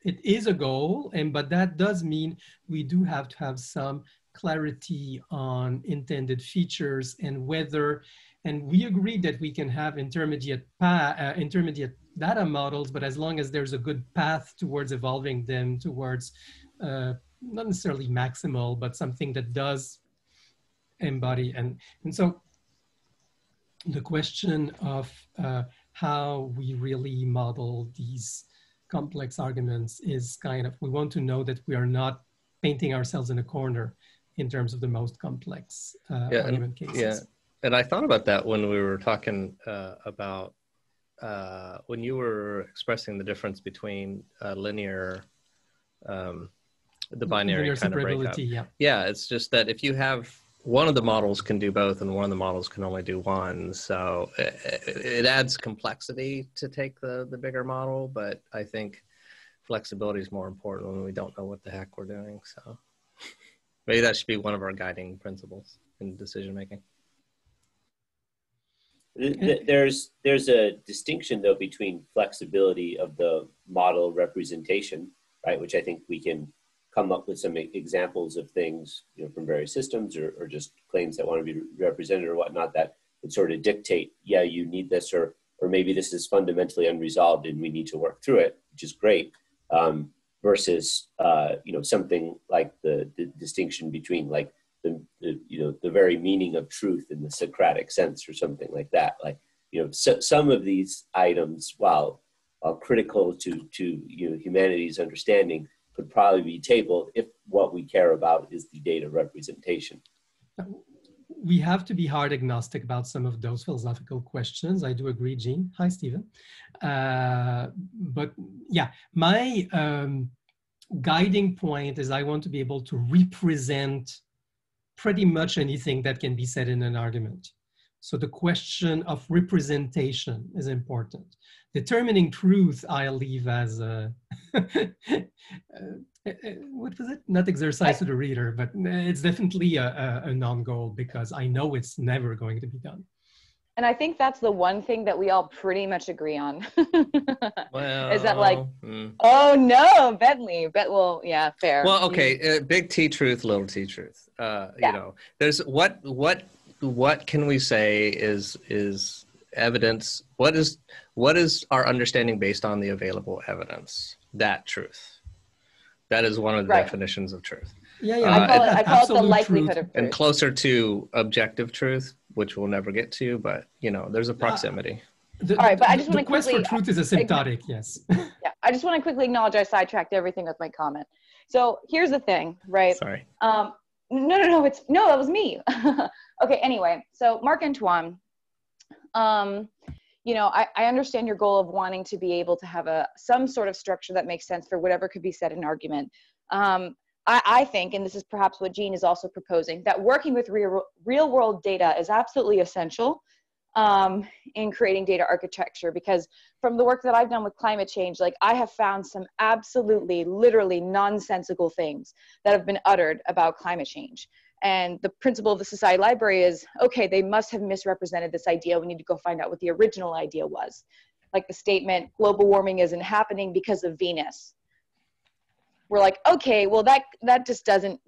it is a goal, but that does mean we do have to have some clarity on intended features and whether. And we agree that we can have intermediate data models, but as long as there's a good path towards evolving them towards not necessarily maximal, but something that does embody. And so the question of how we really model these complex arguments is kind of, we want to know that we are not painting ourselves in a corner in terms of the most complex argument cases. Yeah. And I thought about that when we were talking about when you were expressing the difference between linear, the binary linear kind of breakup. Yeah. Yeah, it's just that if you have one of the models can do both and one of the models can only do one, so it adds complexity to take the bigger model. But I think flexibility is more important when we don't know what the heck we're doing. So maybe that should be one of our guiding principles in decision making. There's a distinction though between flexibility of the model representation, right? Which I think we can come up with some examples of things, you know, from various systems or just claims that want to be represented or whatnot that would sort of dictate, yeah, you need this, or maybe this is fundamentally unresolved and we need to work through it, which is great. Versus, you know, something like the distinction between like the very meaning of truth in the Socratic sense or something like that. Like, you know, some of these items, while critical to you know, humanity's understanding, could probably be tabled if what we care about is the data representation. We have to be hard agnostic about some of those philosophical questions. I do agree, Jean. Hi, Stephen. But yeah, my guiding point is I want to be able to represent pretty much anything that can be said in an argument. So the question of representation is important. Determining truth, I'll leave as a, what was it? Not exercise to the reader, but it's definitely a non-goal because I know it's never going to be done. And I think that's the one thing that we all pretty much agree on. Well, is that like, oh no, Bentley, well, yeah, fair. Well, okay, big T truth, little T truth. You know, there's what can we say is evidence? What is our understanding based on the available evidence? that truth. That is one of the definitions of truth. Yeah, yeah. I call it the likelihood of truth. And closer to objective truth, which we'll never get to, but there's a proximity. All right, but I just want to quest quickly. for truth is asymptotic, yes. Yeah, I just want to quickly acknowledge I sidetracked everything with my comment. So here's the thing, right? Sorry. No, that was me. Okay, anyway, so Marc Antoine, I understand your goal of wanting to be able to have some sort of structure that makes sense for whatever could be said in argument. I think, and this is perhaps what Jean is also proposing, that working with real world data is absolutely essential in creating data architecture, because from the work that I've done with climate change, like I have found some absolutely, literally nonsensical things that have been uttered about climate change. And the principle of the Society Library is, okay, they must have misrepresented this idea. We need to go find out what the original idea was. Like the statement, global warming isn't happening because of Venus. We're like, okay, well that just doesn't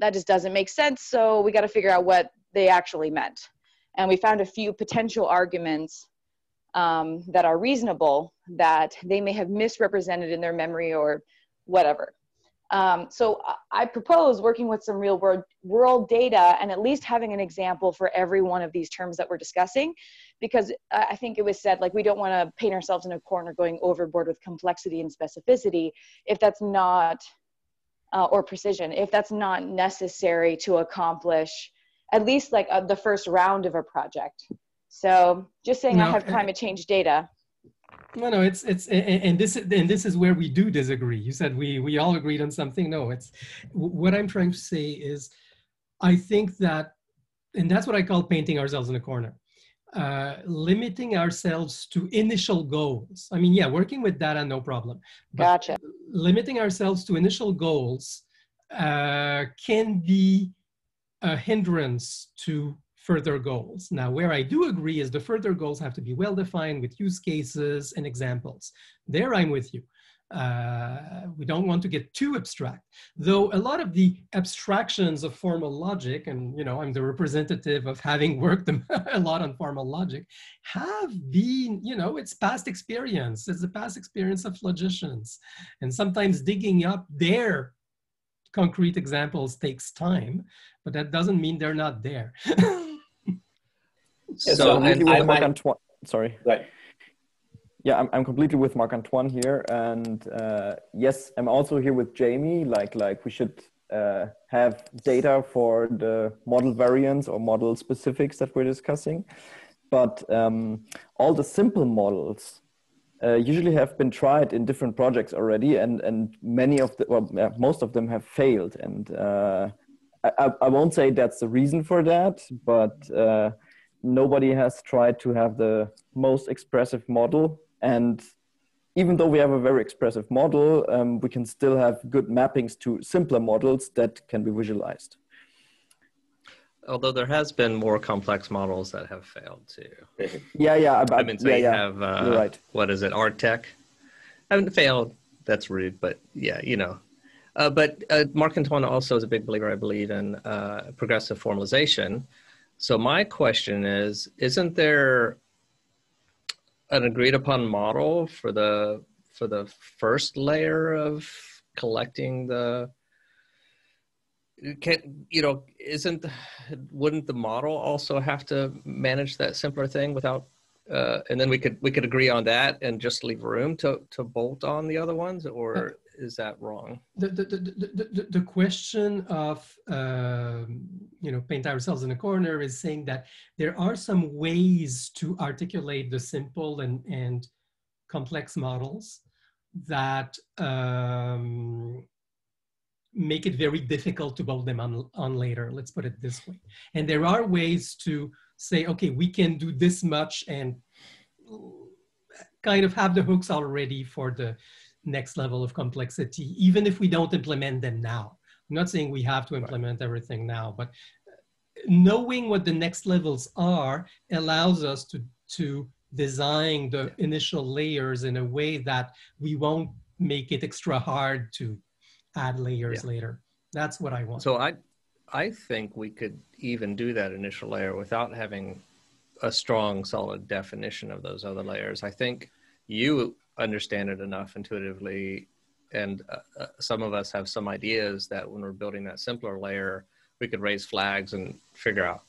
make sense. So we got to figure out what they actually meant. And we found a few potential arguments that are reasonable that they may have misrepresented in their memory or whatever. So I propose working with some real world data and at least having an example for every one of these terms that we're discussing, because I think it was said, like, we don't want to paint ourselves in a corner going overboard with complexity and specificity if that's not, or precision, if that's not necessary to accomplish at least like the first round of a project. So just saying I have climate change data. No, it's and this is where we do disagree. You said we all agreed on something. No, it's what I'm trying to say is, I think that, and that's what I call painting ourselves in a corner, limiting ourselves to initial goals. I mean, yeah, working with data, no problem. But gotcha. Limiting ourselves to initial goals can be a hindrance to further goals. Now, where I do agree is the further goals have to be well-defined with use cases and examples. There I'm with you. We don't want to get too abstract, though a lot of the abstractions of formal logic, and I'm the representative of having worked a lot on formal logic, have been, it's past experience. It's the past experience of logicians. And sometimes digging up their concrete examples takes time, but that doesn't mean they're not there. Sorry. Right. Yeah, I'm completely with Marc Antoine here, and yes, I'm also here with Jamie. Like we should have data for the model variants or model specifics that we're discussing, but all the simple models usually have been tried in different projects already, and many of the, most of them have failed. And I won't say that's the reason for that, but nobody has tried to have the most expressive model. And even though we have a very expressive model, we can still have good mappings to simpler models that can be visualized. Although there has been more complex models that have failed too. Yeah. You have, you're right. What is it, Artec? Haven't failed, that's rude, but yeah, But Marc Antoine also is a big believer, I believe, in progressive formalization. So my question is, isn't there an agreed upon model for the first layer of collecting the, wouldn't the model also have to manage that simpler thing without, and then we could agree on that and just leave room to bolt on the other ones, or is that wrong? The question of paint ourselves in a corner is saying that there are some ways to articulate the simple and complex models that make it very difficult to bolt them on later. Let's put it this way. And there are ways to say, okay, we can do this much and kind of have the hooks already for the next level of complexity, even if we don't implement them now. I'm not saying we have to implement everything now, but knowing what the next levels are allows us to design the initial layers in a way that we won't make it extra hard to add layers later. That's what I want. So I think we could even do that initial layer without having a strong, solid definition of those other layers. I think you understand it enough intuitively and some of us have some ideas that when we're building that simpler layer, we could raise flags and figure out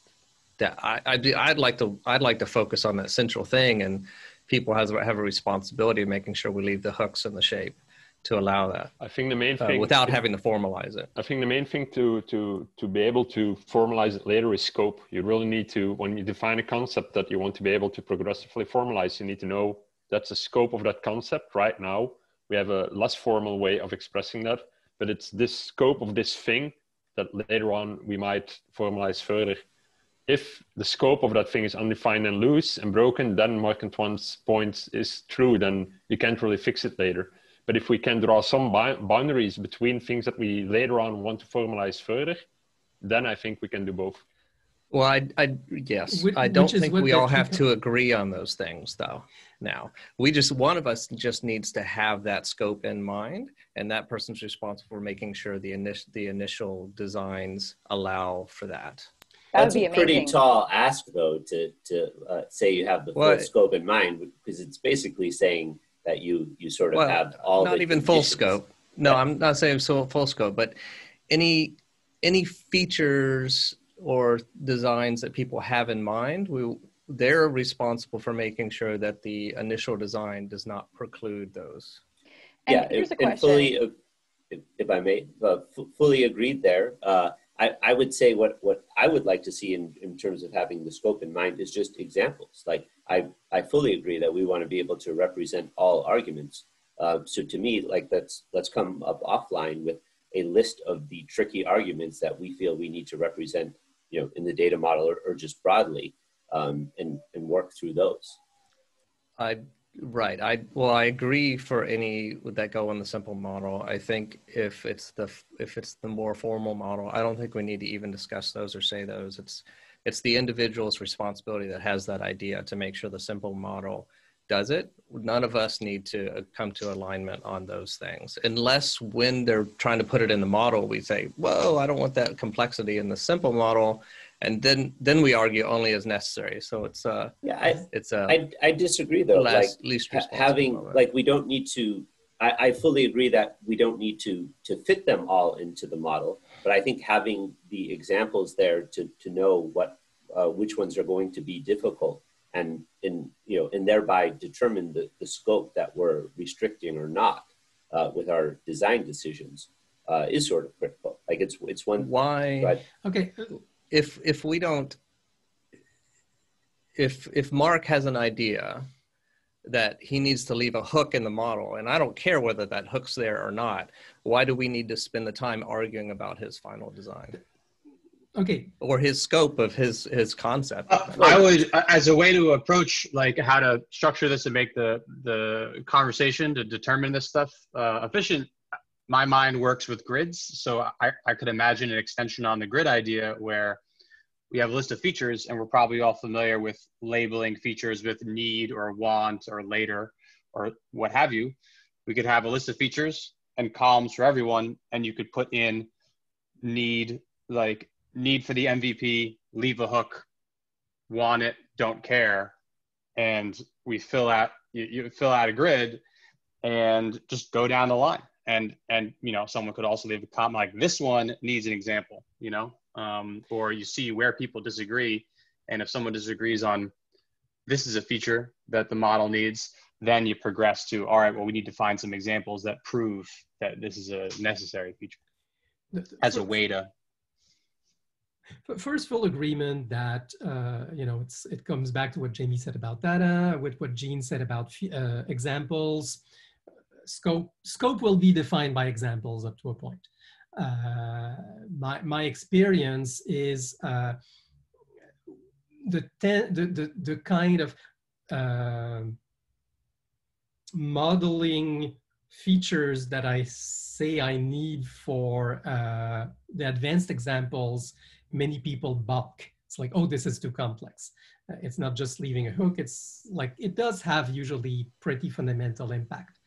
that I'd like to focus on that central thing, and people have a responsibility of making sure we leave the hooks in the shape to allow that. I think the main thing, without having to formalize it. I think the main thing to be able to formalize it later is scope. You really need to, when you define a concept that you want to be able to progressively formalize, you need to know that's the scope of that concept. Right now, we have a less formal way of expressing that, but it's this scope of this thing that later on we might formalize further. If the scope of that thing is undefined and loose and broken, then Mark Antoine's point is true, then you can't really fix it later. But if we can draw some boundaries between things that we later on want to formalize further, then I think we can do both. Well, yes. I don't think we all have to agree on those things, though. Now, one of us just needs to have that scope in mind, and that person's responsible for making sure the initial designs allow for that. That's a pretty tall ask, though, to say you have the full scope in mind, because it's basically saying that you sort of have all not the even conditions. full scope. No, yeah. I'm not saying full scope, but any features or designs that people have in mind, they're responsible for making sure that the initial design does not preclude those. And here's a question. Fully, if I may, fully agreed there. I would say what I would like to see in terms of having the scope in mind is just examples. Like I fully agree that we want to be able to represent all arguments. So to me, like let's come up offline with a list of the tricky arguments that we feel we need to represent, in the data model or just broadly, and work through those. Right. I agree for any that go on the simple model. I think if it's the more formal model, I don't think we need to even discuss those or say those. It's the individual's responsibility that has that idea to make sure the simple model does it. None of us need to come to alignment on those things, unless when they're trying to put it in the model, we say, whoa, I don't want that complexity in the simple model. And then we argue only as necessary. So it's I disagree though. Least having we don't need to. I fully agree that we don't need to fit them all into the model. But I think having the examples there to know which ones are going to be difficult and thereby determine the scope that we're restricting or not with our design decisions is sort of critical. Like it's one. Why? Okay. If we don't, if Mark has an idea that he needs to leave a hook in the model, and I don't care whether that hook's there or not, why do we need to spend the time arguing about his final design? Okay. Or his scope of his concept. I would, as a way to approach how to structure this and make the conversation to determine this stuff efficient, my mind works with grids. So I could imagine an extension on the grid idea where we have a list of features, and we're probably all familiar with labeling features with need or want or later or what have you. We could have a list of features and columns for everyone, and you could put in need for the MVP, leave a hook, want it, don't care. And we fill out, you fill out a grid and just go down the line. And someone could also leave a comment like, this one needs an example, or you see where people disagree. And if someone disagrees on this is a feature that the model needs, then you progress to, all right, well, we need to find some examples that prove that this is a necessary feature as a way to. First, full agreement that, it comes back to what Jamie said about data, with what Gene said about examples. Scope will be defined by examples up to a point. My experience is the kind of modeling features that I say I need for the advanced examples. Many people balk. It's like, oh, this is too complex. It's not just leaving a hook. It's like, it does have usually pretty fundamental impact.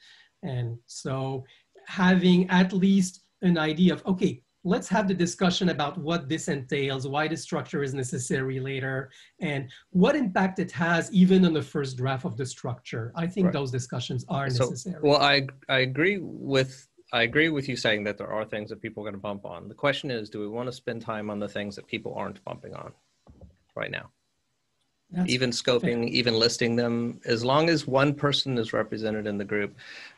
And so having at least an idea of, okay, let's have the discussion about what this entails, why the structure is necessary later, and what impact it has even on the first draft of the structure. I think those discussions are necessary. Well, I agree with I agree with you saying that there are things that people are going to bump on. The question is, do we want to spend time on the things that people aren't bumping on right now? That's even scoping, fair. even listing them, as long as one person is represented in the group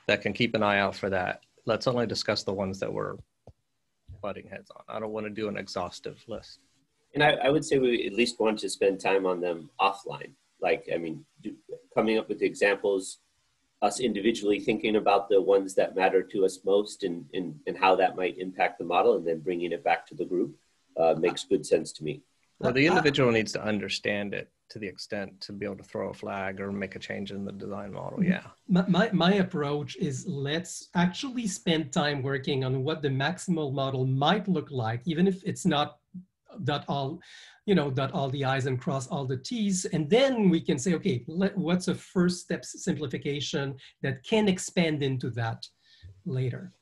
that can keep an eye out for that. Let's only discuss the ones that we're butting heads on. I don't want to do an exhaustive list. And I would say we at least want to spend time on them offline. Like, I mean, coming up with examples, us individually thinking about the ones that matter to us most and how that might impact the model, and then bringing it back to the group makes good sense to me. Well, the individual needs to understand it to the extent to be able to throw a flag or make a change in the design model. Yeah. My approach is, let's actually spend time working on what the maximal model might look like, even if it's not dot all the I's and cross all the T's. And then we can say, okay, what's a first step simplification that can expand into that later.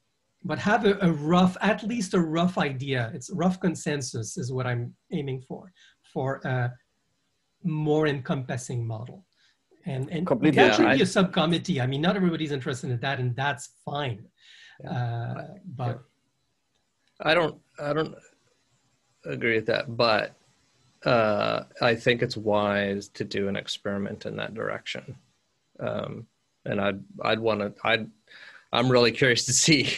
But have a rough, at least a rough idea. It's rough consensus is what I'm aiming for a more encompassing model. And Completely that should be a subcommittee. I mean, not everybody's interested in that, and that's fine. Yeah. But I don't agree with that, but I think it's wise to do an experiment in that direction. And I'm really curious to see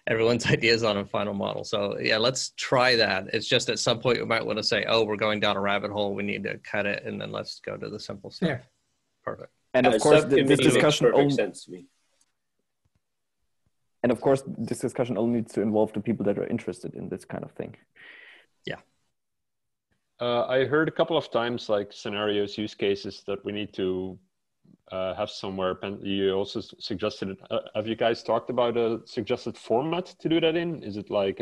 everyone's ideas on a final model. So yeah, let's try that. It's just at some point we might want to say, oh, we're going down a rabbit hole, we need to cut it, and then let's go to the simple stuff. Fair. Perfect. And of course, this discussion makes perfect sense to me. And of course, this discussion only needs to involve the people that are interested in this kind of thing. Yeah. I heard a couple of times like scenarios, use cases that we need to have somewhere. You also suggested it. Have you guys talked about a suggested format to do that in? Is it like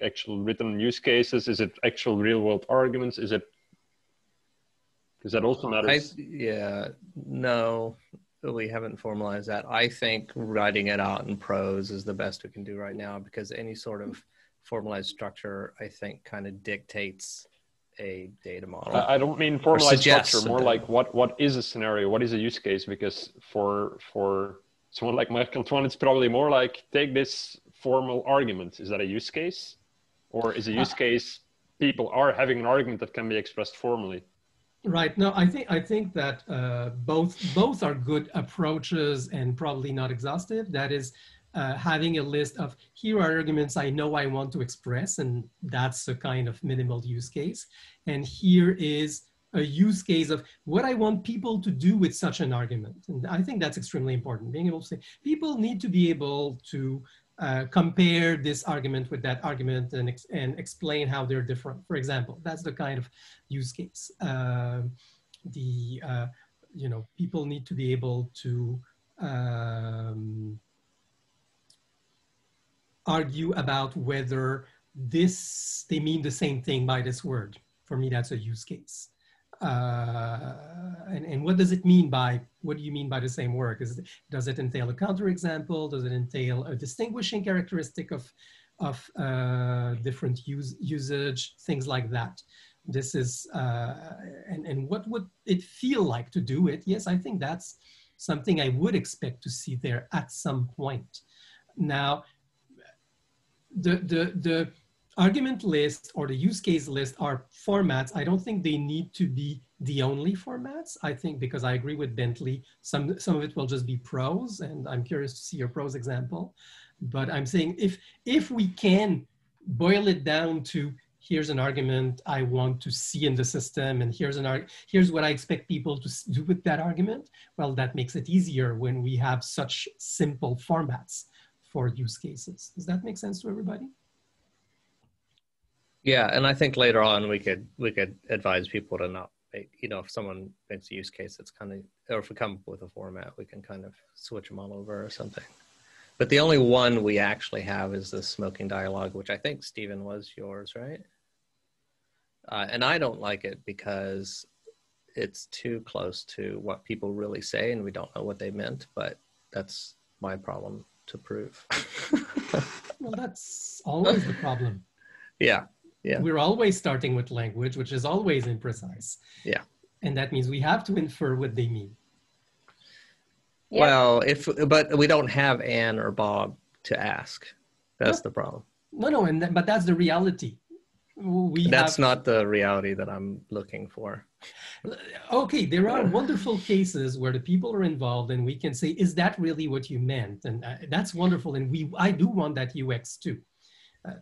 actual written use cases? Is it actual real world arguments? Is it, because that also matters. No, we haven't formalized that. I think writing it out in prose is the best we can do right now, because any sort of formalized structure, I think, kind of dictates a data model. I don't mean formalized structure, more like what is a scenario, what is a use case? Because for someone like Marc-Antoine, it's probably more like, take this formal argument. Is that a use case? Or is a use case people are having an argument that can be expressed formally? Right. No, I think that both are good approaches and probably not exhaustive. That is, having a list of, here are arguments I know I want to express, and that's a kind of minimal use case. And here is a use case of what I want people to do with such an argument. And I think that's extremely important. Being able to say, people need to be able to compare this argument with that argument and explain how they're different. For example, that's the kind of use case. People need to be able to argue about whether they mean the same thing by this word. For me, that's a use case. And what does it mean by, what do you mean by the same word? Does it entail a counterexample? Does it entail a distinguishing characteristic of different usage, things like that? This is, and what would it feel like to do it? Yes, I think that's something I would expect to see there at some point. Now, the argument list or the use case list are formats. I don't think they need to be the only formats. I think, because I agree with Bentley, some of it will just be prose, and I'm curious to see your prose example. But I'm saying if we can boil it down to, here's an argument I want to see in the system, and here's what I expect people to do with that argument, well, that makes it easier when we have such simple formats for use cases. Does that make sense to everybody? Yeah, and I think later on we could advise people to not make, if someone makes a use case that's kind of, or if we come up with a format, we can kind of switch them all over or something. But the only one we actually have is the smoking dialogue, which I think, Stephen, was yours, right? And I don't like it because it's too close to what people really say, and we don't know what they meant, but that's my problem to prove. Well, that's always the problem. Yeah. Yeah. We're always starting with language, which is always imprecise. Yeah. And that means we have to infer what they mean. Yep. Well, but we don't have Anne or Bob to ask. That's the problem. No, but that's the reality. That's not the reality that I'm looking for. Okay, there are wonderful cases where the people are involved and we can say, is that really what you meant? And that's wonderful. And I do want that UX too,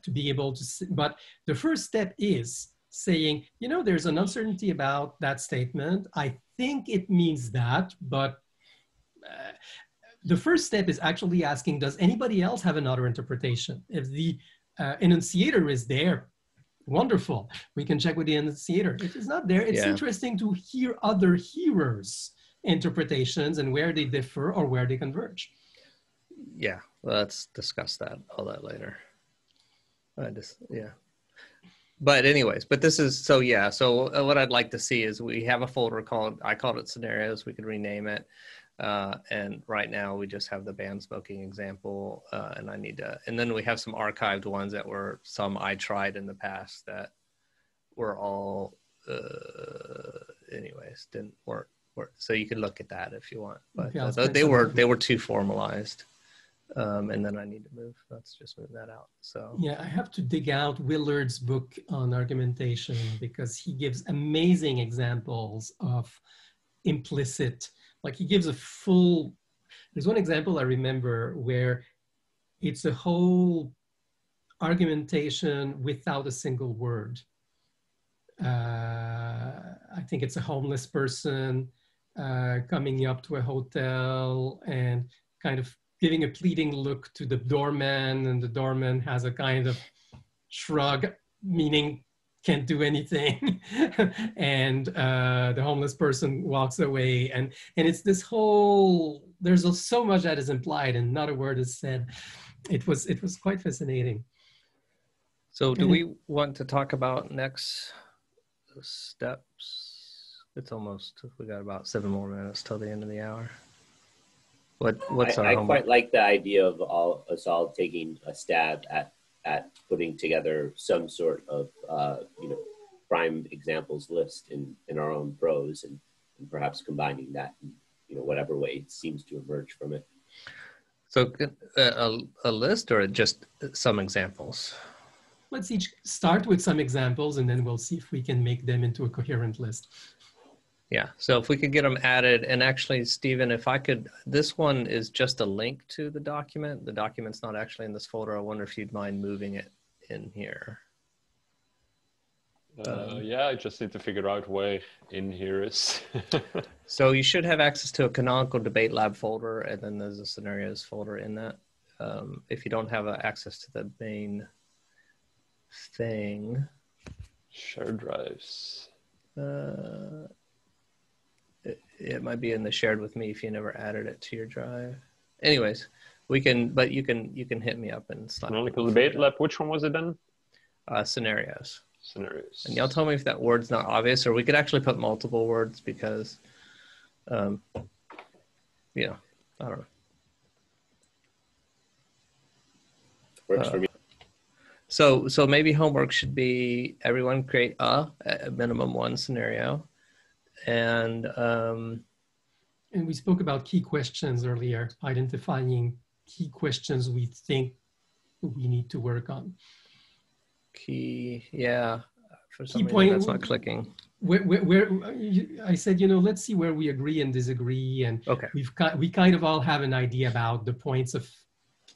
to be able to, but the first step is saying, there's an uncertainty about that statement. I think it means that, but the first step is actually asking, does anybody else have another interpretation? If the enunciator is there, wonderful. We can check with the enunciator. If it's not there, it's interesting to hear other hearers' interpretations and where they differ or where they converge. Yeah, let's discuss all that later. But anyways, so what I'd like to see is we have a folder I called it scenarios. We could rename it. And right now we just have the band smoking example, and then we have some archived ones that were some I tried in the past that were all, anyways, didn't work. So you can look at that if you want, but they were too formalized. And then I need to move. Let's just move that out. So yeah, I have to dig out Willard's book on argumentation because he gives amazing examples of implicit. Like he gives there's one example I remember where it's a whole argumentation without a single word. I think it's a homeless person coming up to a hotel and kind of giving a pleading look to the doorman, and the doorman has a kind of shrug, meaning can't do anything. And the homeless person walks away. And it's this whole, there's so much that is implied and not a word is said. It was quite fascinating. So do we want to talk about next steps? It's almost, we got about 7 more minutes till the end of the hour. What's our homework? Quite like the idea of us all taking a stab at putting together some sort of prime examples list in our own prose and perhaps combining that in whatever way seems to emerge from it. So a list or just some examples? Let's each start with some examples and then we'll see if we can make them into a coherent list. Yeah, so if we could get them added, and actually, Stephen, if I could, this one is just a link to the document. The document's not actually in this folder. I wonder if you'd mind moving it in here. Yeah, I just need to figure out where in here is. So you should have access to a canonical debate lab folder, and then there's a scenarios folder in that. If you don't have access to the main thing. Share drives. It might be in the shared with me if you never added it to your drive. Anyways, you can hit me up and slap. Canonical debate lab. Which one was it then? Scenarios. Scenarios. And y'all tell me if that word's not obvious, or we could actually put multiple words because, I don't know. Works for me. So maybe homework should be everyone create a minimum 1 scenario. And we spoke about key questions earlier, identifying key questions we think we need to work on. For some reason that's not clicking. Where I said, let's see where we agree and disagree, and we kind of all have an idea about the points of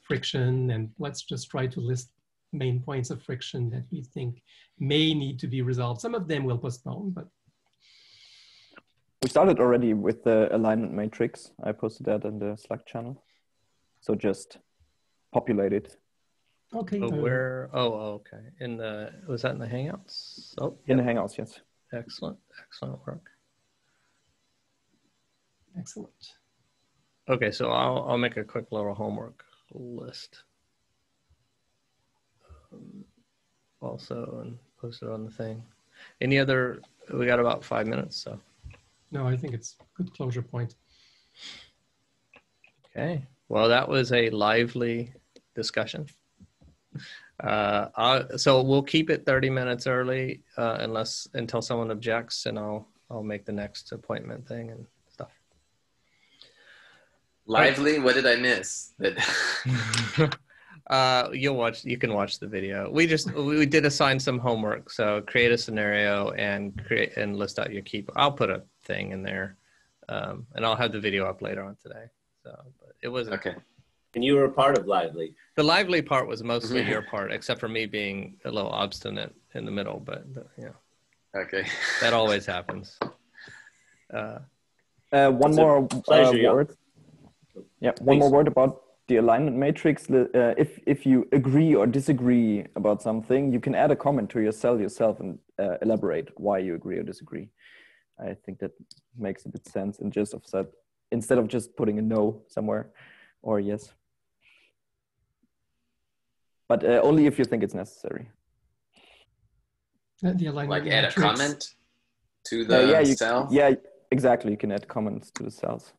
friction, and let's just try to list main points of friction that we think may need to be resolved. Some of them will postpone, but we started already with the alignment matrix. I posted that in the Slack channel. So just populate it. Okay. Okay. Was that in the Hangouts? Oh, in the Hangouts, yes. Excellent work. Excellent. Okay, so I'll make a quick little homework list. Also, and post it on the thing. Any other? We got about 5 minutes, so. No, I think it's a good closure point. Okay. Well, that was a lively discussion. So we'll keep it 30 minutes early, until someone objects, and I'll make the next appointment thing and stuff. Lively? What did I miss? You can watch the video. We did assign some homework. So create a scenario and list out your key. I'll put a thing in there, and I'll have the video up later on today. So, but it was okay. And you were a part of Lively. The Lively part was mostly your part, except for me being a little obstinate in the middle. But yeah, okay, that always happens. One more word. Yeah, one more word about the alignment matrix. If you agree or disagree about something, you can add a comment to your cell yourself and elaborate why you agree or disagree. I think that makes a bit sense and just offset instead of just putting a no somewhere or yes. But only if you think it's necessary. The alignment like add matrix. a comment to the cell? Yeah, exactly. You can add comments to the cells.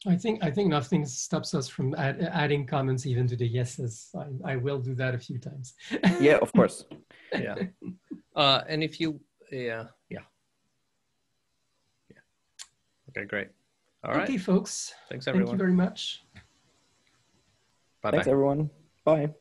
I think nothing stops us from adding comments even to the yeses. I will do that a few times. Yeah, of course. Yeah. And if you, yeah. Okay, great. All right. Okay, folks. Thanks, everyone. Thank you very much. Bye-bye. Thanks, everyone. Bye.